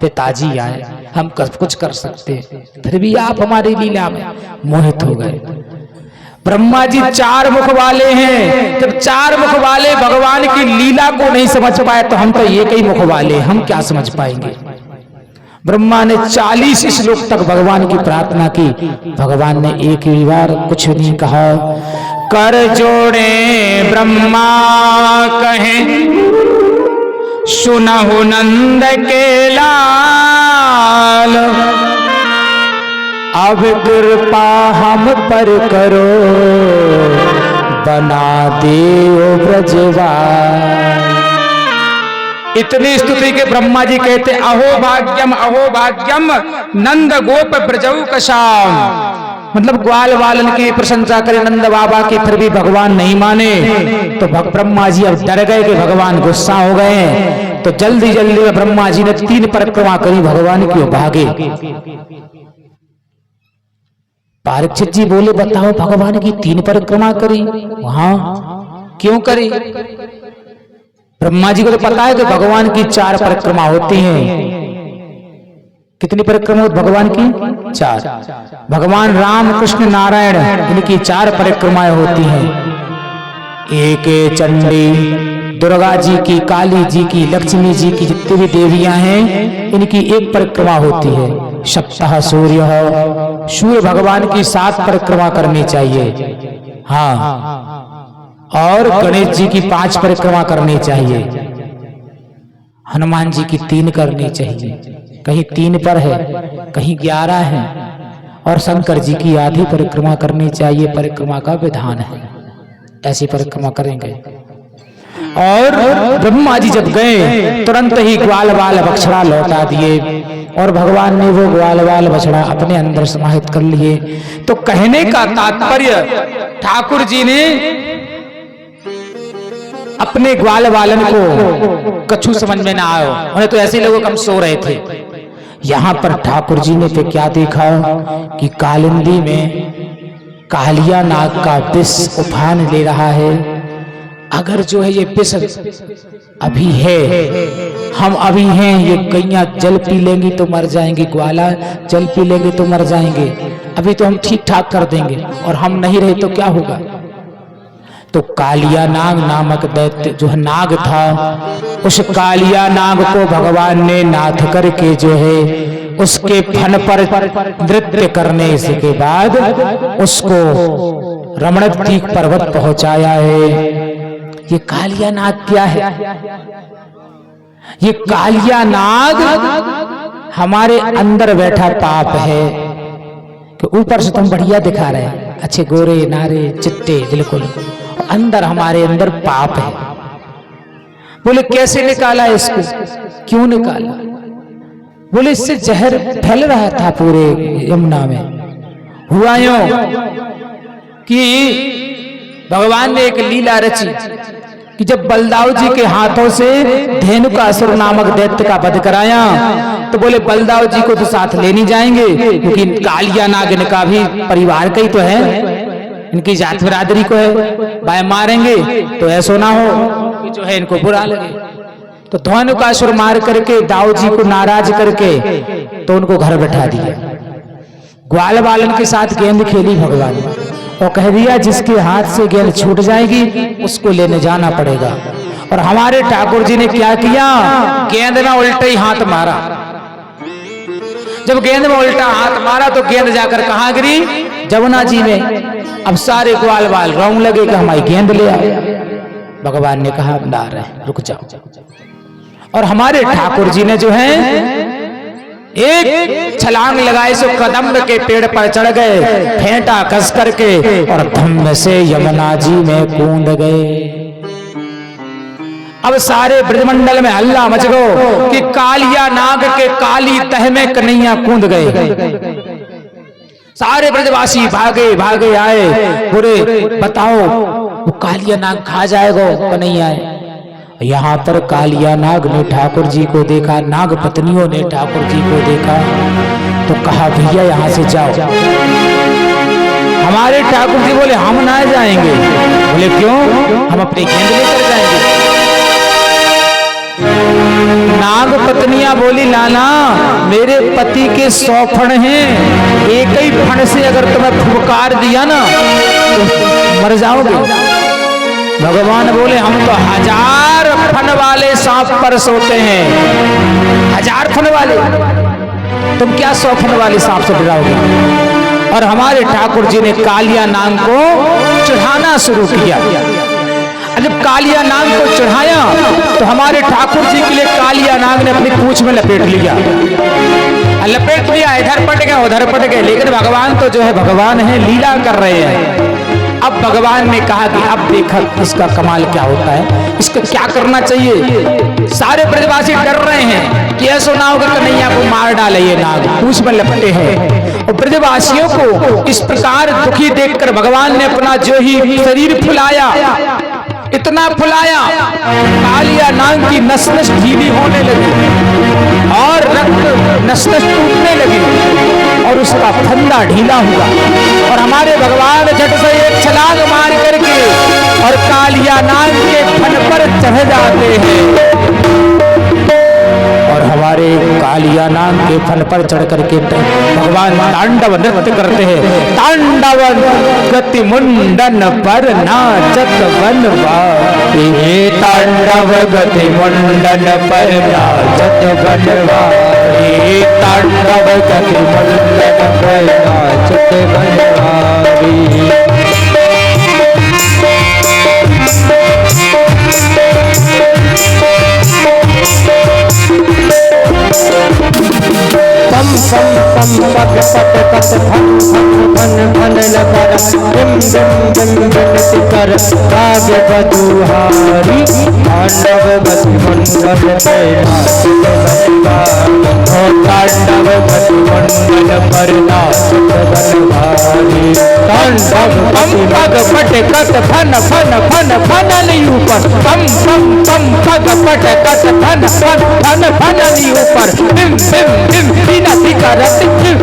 पिताजी आए, हम कुछ कर सकते हैं, फिर भी आप हमारी लीला में मोहित हो गए। ब्रह्मा जी 4 मुख वाले हैं, जब 4 मुख वाले भगवान की लीला को नहीं समझ पाए तो हम तो एक ही मुख वाले, हम क्या समझ पाएंगे। ब्रह्मा ने 40 श्लोक तक भगवान की प्रार्थना की, भगवान ने एक ही बार कुछ नहीं कहा। कर जोड़े ब्रह्मा कहे सुनहु नंद के लाल, अब कृपा हम पर करो बना दे ब्रजवाल। इतनी स्तुति के ब्रह्मा जी कहते अहो भाग्यम नंद गोप ब्रजऊ कशाम। मतलब ग्वाल वालन की प्रशंसा करे नंद बाबा की, फिर भी भगवान नहीं माने तो ब्रह्मा जी अब डर गए कि भगवान गुस्सा हो गए। तो जल्दी जल्दी में ब्रह्मा जी ने 3 परिक्रमा करी भगवान की, भागे। परीक्षित जी बोले बताओ भगवान की 3 परिक्रमा करी, वहां क्यों करी। ब्रह्मा जी को तो पता है कि भगवान की 4 परिक्रमा होती हैं। कितनी परिक्रमा होती भगवान की? 4। भगवान राम कृष्ण नारायण इनकी 4 परिक्रमाएं होती हैं। एक चंडी, दुर्गा जी की, काली जी की, लक्ष्मी जी की, जितनी भी देवियां हैं इनकी एक परिक्रमा होती है। सप्ताह सूर्य भगवान की 7 परिक्रमा करनी चाहिए। हाँ, और गणेश जी की 5 परिक्रमा करनी चाहिए। हनुमान जी की 3 करनी चाहिए, कहीं 3 पर है कहीं 11 है। और शंकर जी की आधी परिक्रमा करनी चाहिए, परिक्रमा का विधान है, ऐसी परिक्रमा करेंगे। और ब्रह्मा जी जब गए तुरंत ही ग्वाल वाल बछड़ा लौटा दिए और भगवान ने वो ग्वाल वाल बछड़ा अपने अंदर समाहित कर लिए। तो कहने का तात्पर्य ठाकुर जी ने अपने ग्वाल वालन को कछु समझ में ना आयो, उन्हें तो ऐसे लोगों कम सो रहे थे। यहाँ पर ठाकुर जी ने फिर क्या देखा कि कालिंदी में कालिया नाग का विष उफान ले रहा है। अगर जो है ये विष अभी है, हम अभी हैं, ये गैया जल पी लेंगी तो मर जाएंगी, ग्वाला जल पी लेंगे तो मर जाएंगे, अभी तो हम ठीक ठाक कर देंगे, और हम नहीं रहे तो क्या होगा। तो कालिया नाग नामक दैत्य जो है नाग था, उस कालिया नाग को भगवान ने नाथ करके जो है उसके फन पर नृत्य करने के बाद उसको रमणद्वीप पर्वत पहुंचाया है। ये कालिया नाग क्या है? ये कालिया नाग हमारे अंदर बैठा पाप है कि ऊपर से तुम बढ़िया दिखा रहे हैं, अच्छे गोरे नारे चिट्टे बिल्कुल, अंदर हमारे अंदर पाप है। बोले कैसे निकाला इसको, क्यों निकाला? बोले इससे जहर फैल रहा था पूरे यमुना में। हुआ यूं कि भगवान ने एक लीला रची कि जब बलदाऊ जी के हाथों से धेनुकासुर नामक दैत्य का वध कराया तो बोले बलदाऊ जी को तो साथ ले नहीं जाएंगे क्योंकि कालिया नाग इनका भी परिवार का ही तो है, इनकी जात बिरादरी को है, भाई मारेंगे तो ऐसा ना हो कि जो है इनको बुरा लगे। तो धेनुकासुर मार करके दाऊ जी को नाराज करके तो उनको घर बैठा दिया। ग्वाल बालन के साथ गेंद खेली भगवान और कह दिया जिसके हाथ से गेंद छूट जाएगी उसको लेने जाना पड़ेगा। और हमारे ठाकुर जी ने क्या किया, गेंद में उल्टा ही हाथ मारा। जब गेंद में उल्टा हाथ मारा तो गेंद जाकर कहां गिरी? जमुना जी में। अब सारे ग्वाल बाल रोने लगे कि हमारी गेंद ले आए। भगवान ने कहा ना रहे, रुक जाओ। और हमारे ठाकुर जी ने जो है एक छलांग लगाए सो कदम्ब के पेड़ पर चढ़ गए, फेंटा कस करके और धम्म से यमुना जी में कूद गए। अब सारे ब्रजमंडल में हल्ला मच गो कि कालिया नाग के काली तह में कन्हैया कूद गए। सारे ब्रजवासी भागे भागे आए, बोले बताओ वो कालिया नाग खा जाएगा कन्हैया। यहाँ पर कालिया नाग ने ठाकुर जी को देखा, नाग पत्नियों ने ठाकुर जी को देखा तो कहा भैया यहाँ से जाओ। हमारे ठाकुर जी बोले हम ना जाएंगे। बोले क्यों? हम अपनी गेंद लेकर जाएंगे। नाग पत्नियां बोली लाला मेरे पति के 100 फण हैं, एक ही फण से अगर तुम्हें फुफकार दिया ना तो मर जाओगे। भगवान बोले हम तो 1000 फन वाले सांप पर सोते हैं, 1000 फन वाले, तुम क्या 100 फन वाले सांप से डराओगे? और हमारे ठाकुर जी ने कालिया नाग को चढ़ाना शुरू किया। जब कालिया नाग को चढ़ाया तो हमारे ठाकुर जी के लिए कालिया नाग ने अपनी पूंछ में लपेट लिया, इधर पट गए उधर पट गए। लेकिन भगवान तो जो है भगवान है, लीला कर रहे हैं। अब भगवान ने कहा कि अब देखा इसका कमाल क्या होता है, इसको क्या करना चाहिए। सारे ब्रजवासी डर रहे हैं कि ऐसा ना होगा कन्हैया को मार डाले, ये नाग पूंछ में लपटे हैं। और ब्रजवासियों को इस प्रकार दुखी देखकर भगवान ने अपना जो ही शरीर फुलाया, इतना फुलाया कालिया नाग की नस नस ढीली होने लगी और रक्त नस नस टूटने लगी और उसका फंदा ढीला हुआ। और हमारे भगवान झट से एक छलांग मार करके और कालिया नाग के फन पर चढ़ जाते हैं। और हमारे कालिया नाग के फन पर चढ़ करके भगवान तांडव नृत्य करते हैं। तांडव गति मुंडन पर नाचत बनवारी, तांडव गति मुंडन पर नाचत बनवारी, तांडव गति मुंडन पर नाचत बनवारी। पम पम पम पग पट कट फन फन फन लकर बिम बिम बिम बिम कर राग बधुहारी, तांडव गति मंडल पे नाचत बनवारी, ओ तांडव गति मंडल पर नाचत बनवारी। तांडव पम पग पट कट फन फन फन फन ऊपर, पम पम पम पग पट कट फन फन फन फन ऊपर, बिम बिम बिम बिनती करती, बिम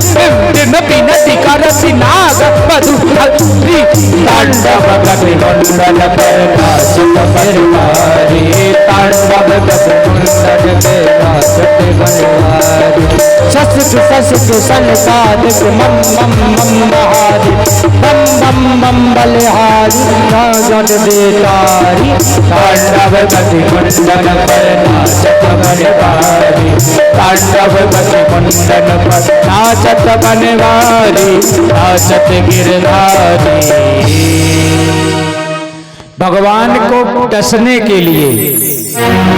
बिम बिनती करती नाग बधुहारी, तांडव गति मंडल पर नाचत बनवारी, तांडव गति मंडल पे नाचत बनवारी। ससुक ससुक सनकादिक मम मम मम बहारी, बम बम बम बलिहारी। जट दे तारी तांडव गति कुंडन पर नाचत बनवारी तांडव गति कुंडन पर नाचत बनवारी नाचत गिरधारी। भगवान को डसने के लिए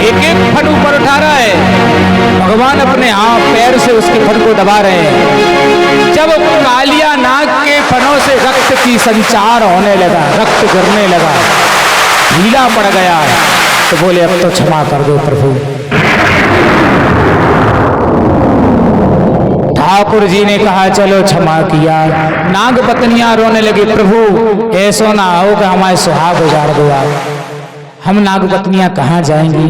एक एक फन ऊपर उठा रहा है। भगवान अपने हाथ पैर से उसके फन को दबा रहे हैं। जब कालिया नाग के फनों से रक्त की संचार होने लगा, रक्त गिरने लगा, ढीला पड़ गया, तो बोले अब तो क्षमा कर दो प्रभु। ठाकुर जी ने कहा चलो क्षमा किया। नाग पत्नियां रोने लगी, प्रभु ऐसा ना हो कि हमारे सुहाग उजाड़ दो आप, हम नागपत्नियां कहाँ जाएंगी।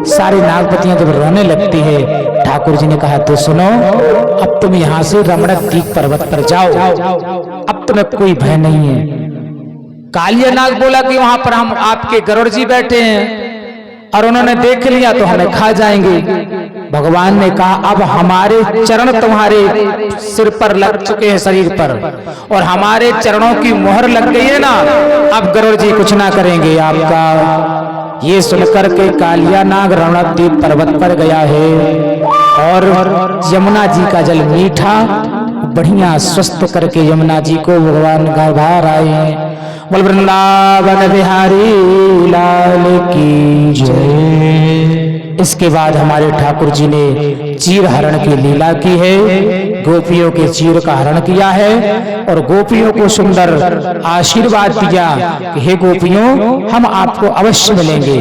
सारी नागपत्नियां जब रोने लगती है, ठाकुर जी ने कहा तो सुनो, अब तुम यहाँ से रमणक दीप पर्वत पर जाओ, अब तुम्हें कोई भय नहीं है। कालिया नाग बोला कि वहां पर हम आपके गरुड़ जी बैठे हैं और उन्होंने देख लिया तो हमें खा जाएंगे। भगवान ने कहा अब हमारे चरण तुम्हारे सिर पर लग चुके हैं, शरीर पर, और हमारे चरणों की मोहर लग गई है ना, अब गरुड़ जी कुछ ना करेंगे आपका। ये सुनकर के कालिया नाग रमणद्वीप पर्वत पर गया है और यमुना जी का जल मीठा बढ़िया स्वस्थ करके यमुना जी को भगवान बाहर आए हैं। बोल वृंदावन बिहारी लाल की जय। इसके बाद हमारे ठाकुर जी ने चीर हरण की लीला की है, गोपियों के चीर का हरण किया है और गोपियों को सुंदर आशीर्वाद दिया कि हे गोपियों हम आपको अवश्य मिलेंगे।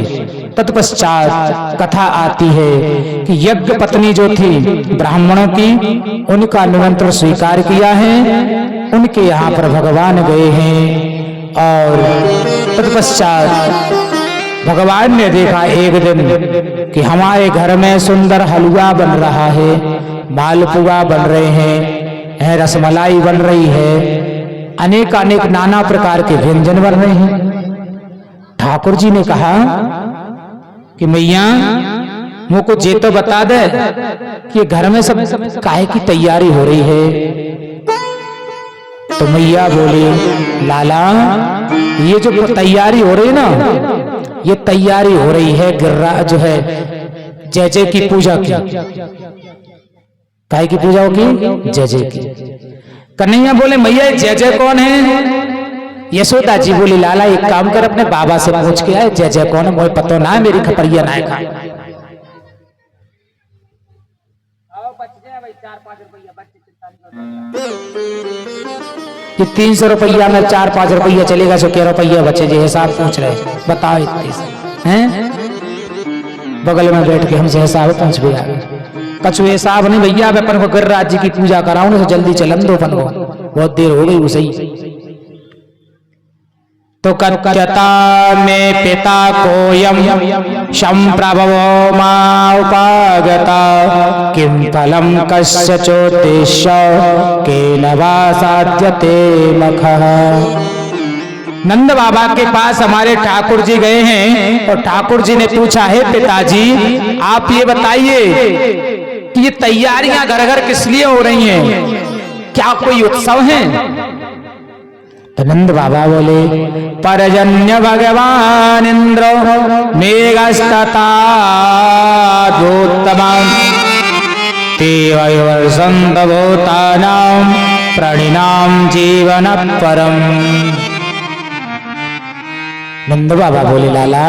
तत्पश्चात कथा आती है कि यज्ञ पत्नी जो थी ब्राह्मणों की, उनका निमंत्रण स्वीकार किया है, उनके यहाँ पर भगवान गए हैं और तत्पश्चात भगवान ने देखा एक दिन कि हमारे घर में सुंदर हलवा बन रहा है, मालपुआ बन रहे हैं, रसमलाई बन रही है, अनेक अनेक नाना प्रकार के व्यंजन बन रहे हैं। ठाकुर जी ने कहा कि मैया मुझको ये तो बता दे कि घर में सब काहे की तैयारी हो रही है। तो मैया बोली लाला ये जो तैयारी हो रही है ना, ये तैयारी हो रही है गिर्रा जो है जय जय की पूजा की। काहे की पूजा होगी? जय जय की। कन्हैया बोले मैया जय जय कौन है? यशोदा जी बोली लाला एक काम कर अपने बाबा से पूछ के आए जय जय कौन है, मुझे पता ना है, मेरी खपरिया ना खा। ये 300 रुपया में 4-5 रुपया चलेगा, 100 रुपया बचे जो हिसाब पूछ रहे बताओ इतने हैं। बगल में बैठ के हमसे हिसाब पूछ भी आ गए। कछु हिसाब नहीं भैया, अपन को गिरिराज जी की पूजा कराऊं तो जल्दी चलन दो, अपन को बहुत देर हो गई उसे ही। तो कथ्यता में पिता कोयम संप्रभवो मा उपागता किम फलम कस्य चोद्देश्य केन वा साध्यते मखः। नंद बाबा के पास हमारे ठाकुर जी गए हैं और ठाकुर जी ने पूछा है पिताजी आप ये बताइए कि ये तैयारियां घर घर किस लिए हो रही हैं, क्या कोई उत्सव है? तो नंद बाबा बोले परजन्य भगवान इंद्र मेघस्तता दोत्तमं तेवैवर्षन्त भूतानां प्रणिनाम जीवन परम। नंद बाबा बोले लाला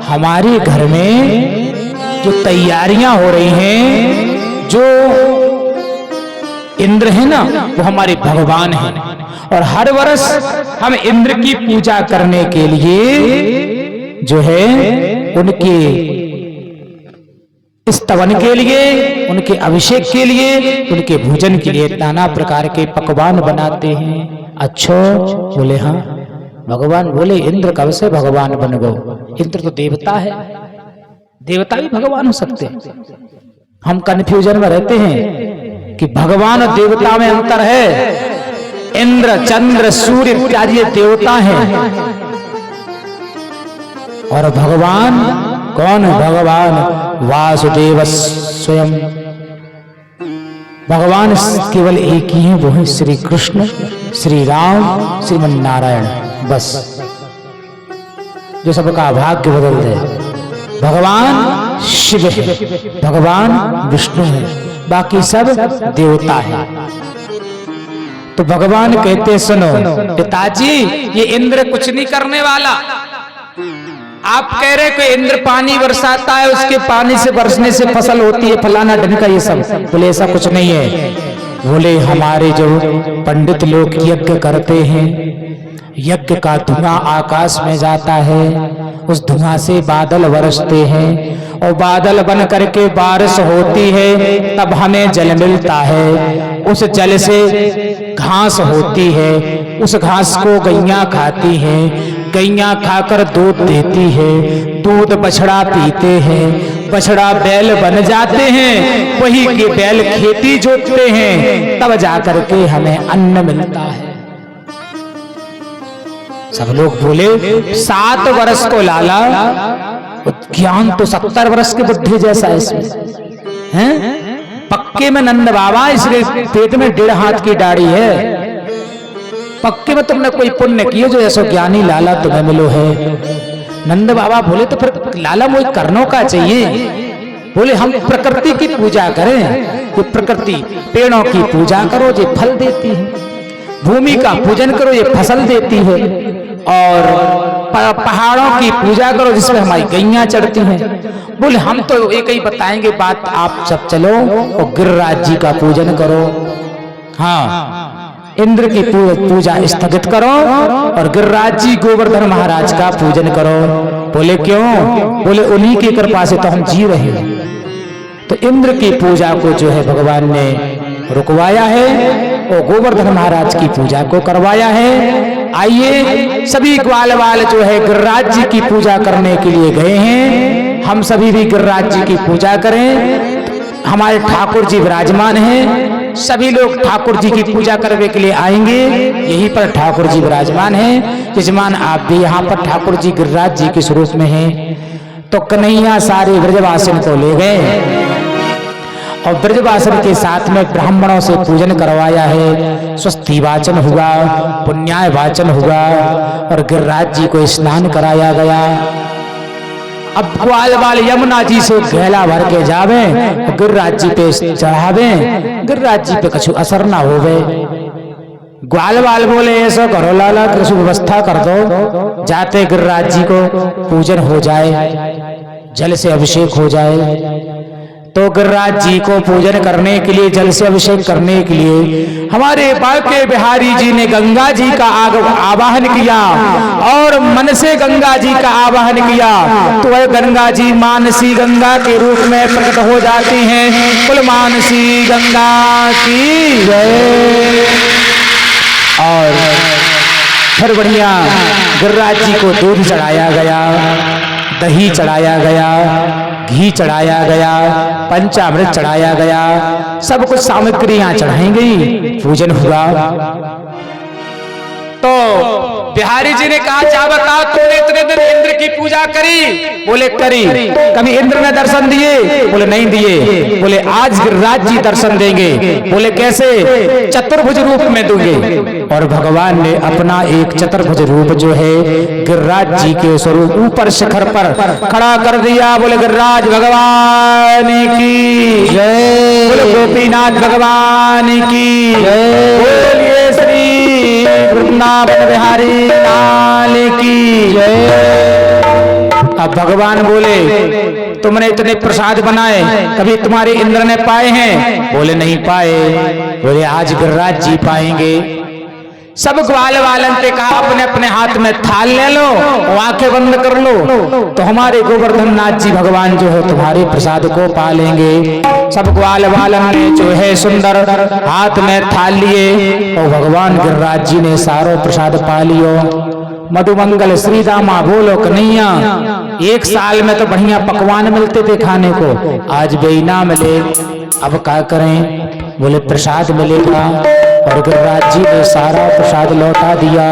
हमारे घर में जो तैयारियां हो रही हैं, जो इंद्र है ना वो हमारे भगवान हैं और हर वर्ष हम इंद्र की पूजा करने के लिए जो है उनके स्तवन के लिए, उनके अभिषेक के लिए, उनके भोजन के लिए नाना प्रकार के पकवान बनाते हैं। अच्छा बोले हाँ। भगवान बोले इंद्र कब से भगवान बन गए? इंद्र तो देवता है, देवता भी भगवान हो सकते हैं। हम कंफ्यूजन में रहते हैं कि भगवान और देवता में अंतर है। इंद्र चंद्र सूर्य इत्यादि देवता हैं और भगवान कौन? भगवान वासुदेव स्वयं। भगवान केवल एक ही है, वो है श्री कृष्ण, श्री राम, श्रीमन नारायण। बस जो सबका भाग्य बदल दे। भगवान शिव है, भगवान विष्णु है, बाकी सब देवता है। तो भगवान कहते सुनो पिताजी, ये इंद्र कुछ नहीं करने वाला। आप कह रहे कि इंद्र पानी बरसाता है, उसके पानी से बरसने से फसल होती है, फलाना ढंका ये सब। बोले ऐसा कुछ नहीं है। बोले हमारे जो पंडित लोग यज्ञ करते हैं, यज्ञ का धुआं आकाश में जाता है, उस धुआं से बादल बरसते हैं और बादल बन करके बारिश होती है, तब हमें जल मिलता है। उस जल से घास होती है, उस घास को गैया खाती हैं, गैया खाकर दूध देती है, दूध बछड़ा पीते हैं, बछड़ा बैल बन जाते हैं, वही के बैल खेती जोतते हैं, तब जाकर के हमें अन्न मिलता है। सब लोग बोले 7 वर्ष को लाला, ज्ञान तो 70 वर्ष के बुद्धि जैसा है इसमें, हैं? पक्के में नंद बाबा, इसके पेट में 1.5 हाथ की दाढ़ी है। पक्के में तुमने कोई पुण्य किए जो ऐसा ज्ञानी लाला तुम्हें मिलो है। नंद बाबा बोले तो फिर लाला मुझे करनों का चाहिए। बोले हम प्रकृति की पूजा करें, ये प्रकृति पेड़ों की पूजा करो जो फल देती है, भूमि का पूजन करो ये फसल देती है, और पहाड़ों की पूजा करो जिसमें हमारी गैया चढ़ती हैं। बोले हम तो एक ही बताएंगे बात, आप सब चलो और गिरिराज जी का पूजन करो। हाँ, इंद्र की पूजा स्थगित करो और गिरिराज जी गोवर्धन महाराज का पूजन करो। बोले क्यों? बोले उन्हीं की कृपा से तो हम जी रहे हैं। तो इंद्र की पूजा को जो है भगवान ने रुकवाया है और गोवर्धन महाराज की पूजा को करवाया है। आइए सभी ग्वाल वाल जो है गिरिराज जी की पूजा करने के लिए गए हैं, हम सभी भी गिरिराज जी की पूजा करें। हमारे ठाकुर जी विराजमान हैं, सभी लोग ठाकुर जी की पूजा करने के लिए आएंगे। यहीं पर ठाकुर जी विराजमान हैं। यजमान आप भी यहाँ पर ठाकुर जी गिरिराज जी के स्वरूप में हैं। तो कन्हैया सारे ब्रजवासिन को ले गए और ब्रजवासन के साथ में ब्राह्मणों से पूजन करवाया है। स्वस्ति वाचन हुआ, पुण्याय वाचन हुआ और गिरिराज जी को स्नान कराया गया। अब ग्वाल वाल यमुना जी से घेला भर के जावे, गिरिराज जी पे चढ़ावे, गिरिराज जी पे कछु असर ना होवे। ग्वाल वाल बोले ऐसा करो लाला, कुछ व्यवस्था कर दो, जाते गिरिराज जी को पूजन हो जाए, जल से अभिषेक हो जाए। तो गिरिराज जी को पूजन करने के लिए, जल से अभिषेक करने के लिए हमारे बांके बिहारी जी ने गंगा जी का आवाहन किया और मन से गंगा जी का आवाहन किया। तो वह गंगा जी मानसी गंगा के रूप में प्रकट हो जाती हैं। कुल मानसी गंगा की जय। और फिर बढ़िया गिरिराज जी को दूध चढ़ाया गया, दही चढ़ाया गया, घी चढ़ाया गया, पंचामृत चढ़ाया गया, सब कुछ सामग्रियां चढ़ाई गई, पूजन हुआ। तो बिहारी जी ने कहा जा बताओ तुमने इतने दिन इंद्र की पूजा करी? बोले करी। कभी इंद्र ने दर्शन दिए? बोले नहीं दिए। बोले आज गिरिराज जी दर्शन देंगे। बोले कैसे? चतुर्भुज रूप में दूंगे। और भगवान ने अपना एक चतुर्भुज रूप जो है गिरिराज जी के स्वरूप ऊपर शिखर पर खड़ा कर दिया। बोले गिरिराज भगवान की जय, बोले गोपीनाथ भगवान की जय, बोलिए श्री वृंदावन बिहारी लाल की जय। अब भगवान बोले तुमने इतने प्रसाद बनाए, कभी तुम्हारे इंद्र ने पाए हैं? बोले नहीं पाए। बोले आज गिरिराज जी पाएंगे। सब ग्वाल वालन ने कहा अपने अपने हाथ में थाल ले लो, आंखें बंद कर लो, तो हमारे गोवर्धन नाथ जी भगवान जो है तुम्हारे प्रसाद को पा लेंगे। सब ग्वाल वालन ने जो है सुंदर हाथ में थाल लिए और भगवान गिरिराज जी ने सारो प्रसाद पा लियो। मधुमंगल श्री दामा बोलो कन्हैया। एक साल में तो बढ़िया पकवान मिलते थे खाने को, आज बेईना मिले, अब क्या करें? बोले प्रसाद मिलेगा और गिरिराज जी ने सारा प्रसाद लौटा दिया।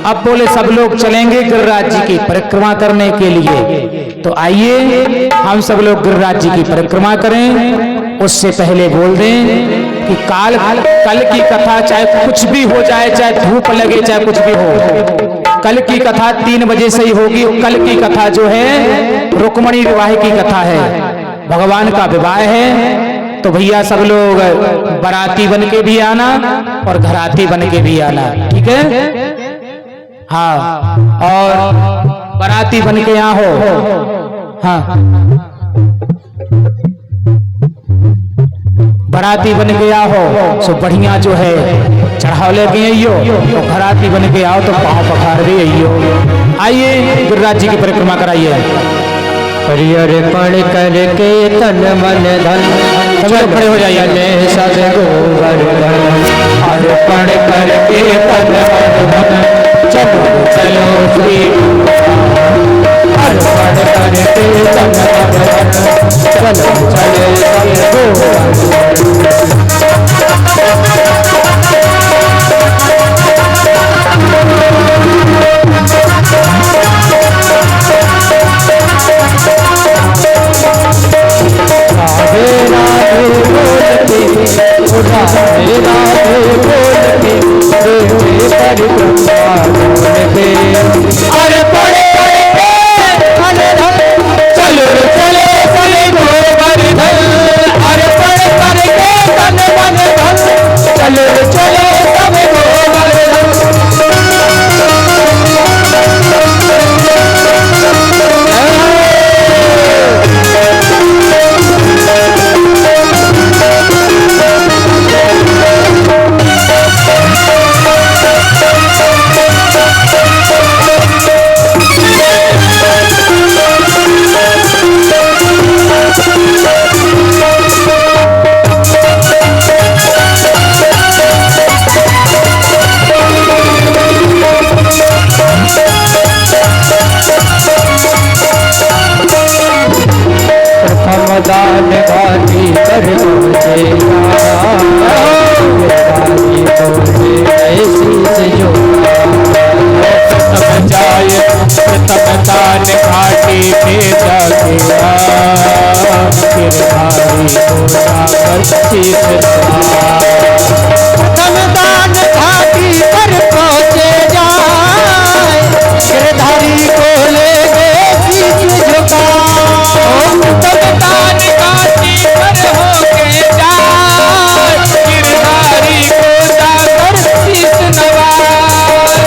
अब बोले सब लोग चलेंगे गिरिराज जी की परिक्रमा करने के लिए। तो आइए हम सब लोग गिरिराज जी की परिक्रमा करें। उससे पहले बोल दें कि कल की कथा चाहे कुछ भी हो जाए, चाहे धूप लगे, चाहे कुछ भी हो, कल की कथा 3 बजे से ही होगी। कल की कथा जो है रुक्मणी विवाह की कथा है, भगवान का विवाह है। तो भैया सब लोग बाराती बन के भी आना और घराती बन के भी आना, ठीक है? हाँ, और बाराती बन के यहाँ हो, हाँ, बाराती बन के आओ हो सो बढ़िया जो है चढ़ावले के आइयो, तो घराती बन के आओ तो पाँव पखार भी आइयो। आइए गिरिराज जी की परिक्रमा कराइए। हरिअर्पण करके तन मन धन, सभी लोग खड़े हो जाइए। सब गोवर्धन अर्पण करके तन मन धन, चलो चलो श्री अर्पण करके तन मन धन, चलो चलो सब गोवर्धन। दान घाटी कर ऐसी से जो प्रथम जाए प्रथम दान घाटी पे जाके गिरधारी को जाकर शीश प्रथम दान घाटी पर पहुँचे जाए, गिरधारी को ले गए शीश झुका।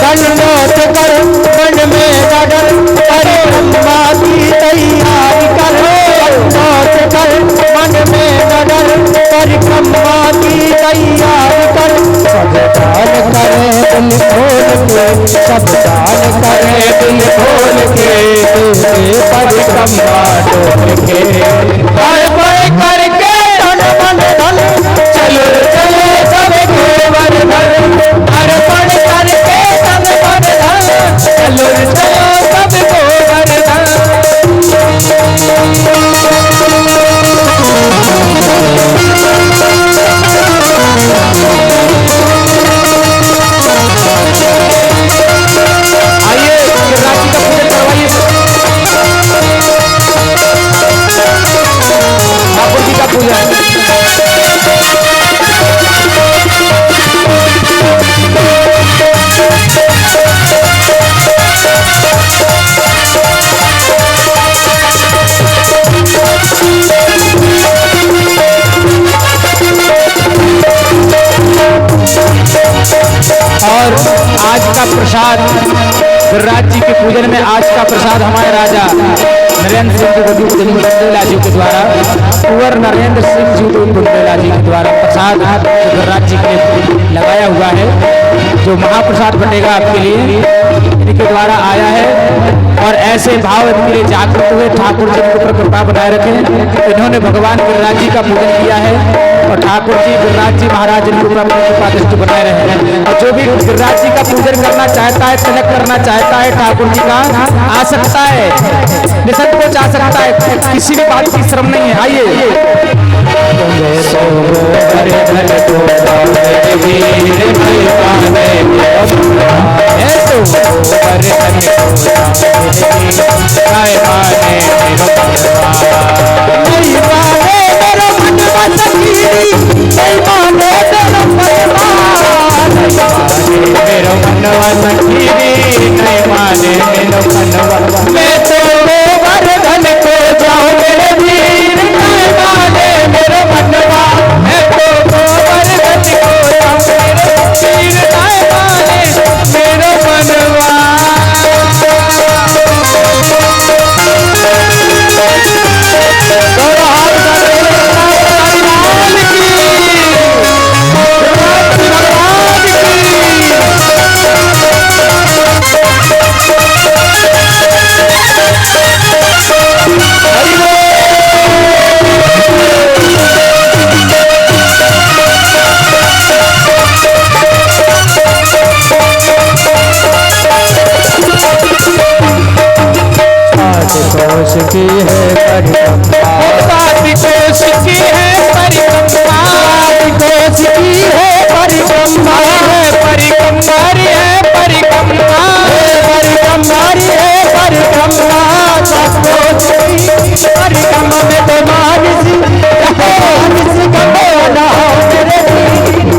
दंडोत कर मन में डर परिक्रमा की तैयारी कर, दंडोत कर मन में डर परिक्रमा की तैयारी कर। सब दान करे दिल खोल के, सब दान करे दिल खोल के, परिक्रमा डोल के करके तन मन धन, चलो चलो सब गोवर्धन अर्पण करके तन मन धन, चलो चलो सब गोवर्धन। आइए गिरिराज जी का पूजन करवाइए, ठाकुर जी का पूजन। और आज का प्रसाद गिरिराज जी के पूजन में, आज का प्रसाद हमारे राजा नरेंद्र सिंह जी बुंदेला जी के द्वारा, कुंवर नरेंद्र सिंह जी बुंदेला जी के द्वारा प्रसाद गिरिराज जी के लिए लगाया हुआ है, जो महाप्रसाद बनेगा आपके लिए, इनके द्वारा आया है। और ऐसे भाव इनके लिए जागृत हुए, ठाकुर जी के ऊपर कृपा बनाए रखें। इन्होंने भगवान गिरिराज जी का पूजन किया है और ठाकुर जी गिरिराज जी महाराज इनके ऊपर अपनी कृपा दृष्टि बनाए रहे। और जो भी गिरिराज जी का पूजन करना चाहता है, तिलक करना चाहता है ठाकुर जी का, आ सकता है, निसंकोच आ सकता है, किसी भी बात की श्रम नहीं है। आइए मेरा मनवा मेरा मनवा, मैं तो गोवर्धन को जाऊं मेरे वीर नहीं माने मेरा मनवा, मैं तो गोवर्धन को जाऊं मेरे वीर नहीं माने मेरा मनवा। कोश की है परिक्रमा, कोश की है परिक्रमा, कोश की है परिक्रमा, परिक्रमारी है परिक्रमा, परिक्रमारी है परिक्रमा, कोश की परिक्रमा में तो मानस मानस का बोला मेरे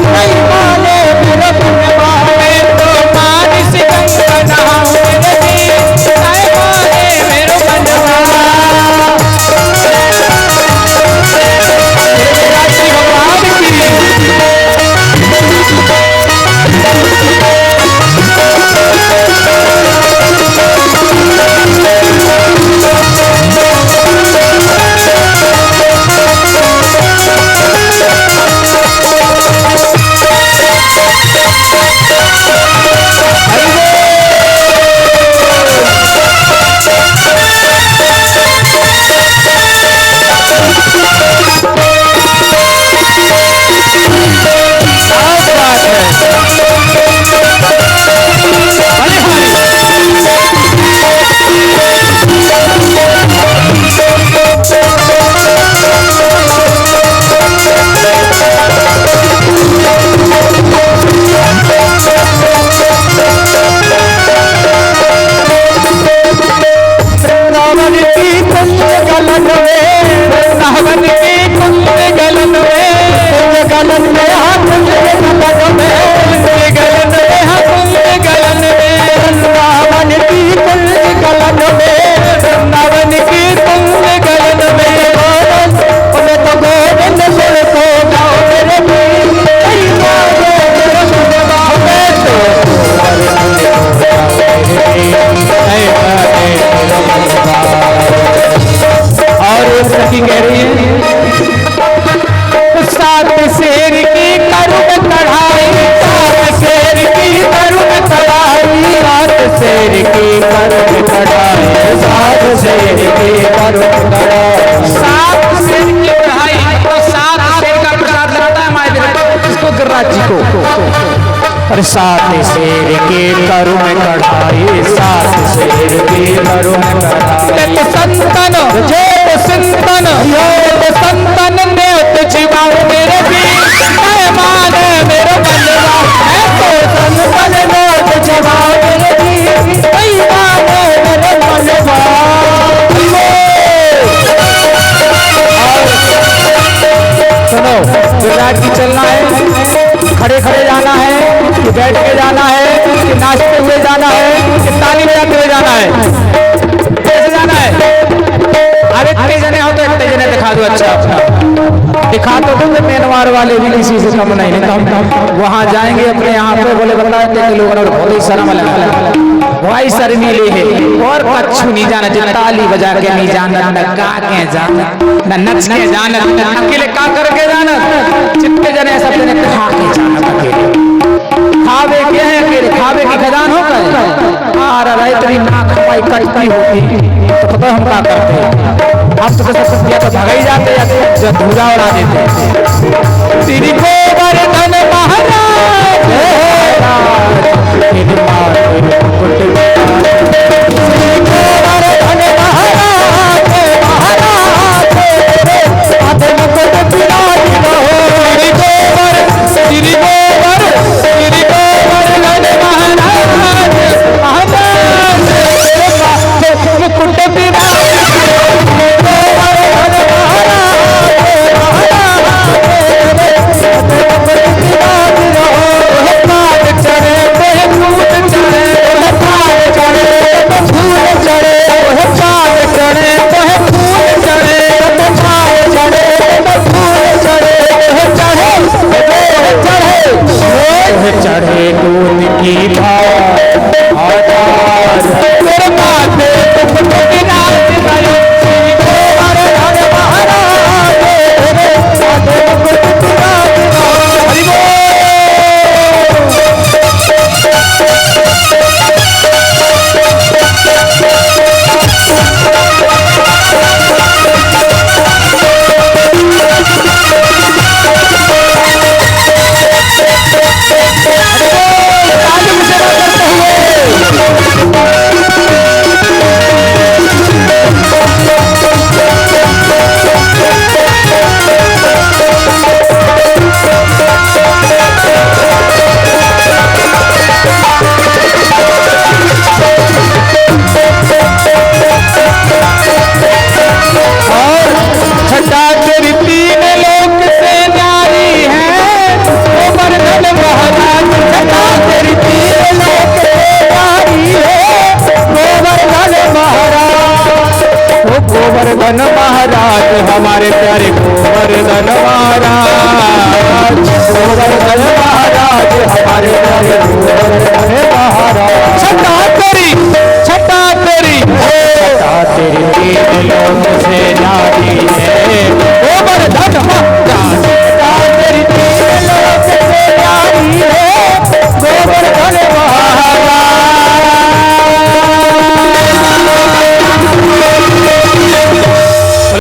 नहीं माने मेरा मनवा, मैं तो मानस गंगा मेरे नहीं माने मेरा मनवा। कह रही है सात शेर की करुण कढ़ाई, सात शेर की करुण कढ़ाई, सात शेर की करुण कढ़ाई, सात शेर की करुण कढ़ाई, सात शेर की कढ़ाई। तो सात शेर का प्रसाद लगता है हमारे इसको गिरिराज जी को। अरे सात शेर की करुण कढ़ाई, सात शेर की करुण कढ़ाई, संतन जय संतन योग संतन ने तुझाओ मेरे वीर मैं माने मेरा मनवा, मैं तो संतन ने तुझाओ मेरे वीर मैं माने मेरा मनवा। सुनो गिरिराज की चलना है, खड़े खड़े जाना है कि बैठ के जाना है कि नाचते हुए जाना है कि ताली बजाते हुए जाना है, कैसे जाना है? अरे इतने जने हो तो इतने जने दिखा दो। अच्छा दिखा तो दो मेनवार वाले भी किसी से कम नहीं है। हम वहाँ जाएंगे अपने यहाँ पे बोले बताते कि लोग बहुत ही शर्म लगा भाई शर्मीले है और कच्छु नहीं जाना, जो ताली बजा के नहीं जाना, न गा के जाना, न नच के जाना, अकेले का करके जाना, जितने जने सब जने खा के जाना अकेले। खावे क्या है अकेले, खावे की खजान हो गए इतनी ना खपाई कटती होती तो पता हम क्या करते हैं, हम तो सब या तो भगा ही जाते या तो धूरा उड़ा देते। श्री गोवर्धन महाराज श्री गोवर्धन महाराज चढ़े आधार तेरे माथे मुकुट नाच गयो गोवर्धन महाराज तेरे माथे मुकुट नाच गयो हरि बोल। छटा तेरी तीन लोक से न्यारी है गोवर्धन महाराज छटा तेरी तीन लोक से न्यारी है गोवर्धन महाराज ओ गोवर्धन महाराज हमारे प्यारे गोवर्धन महाराज गोवर्धन महाराज हमारे प्यारे गोवर्धन महाराज छटा तेरी तीन लोक से न्यारी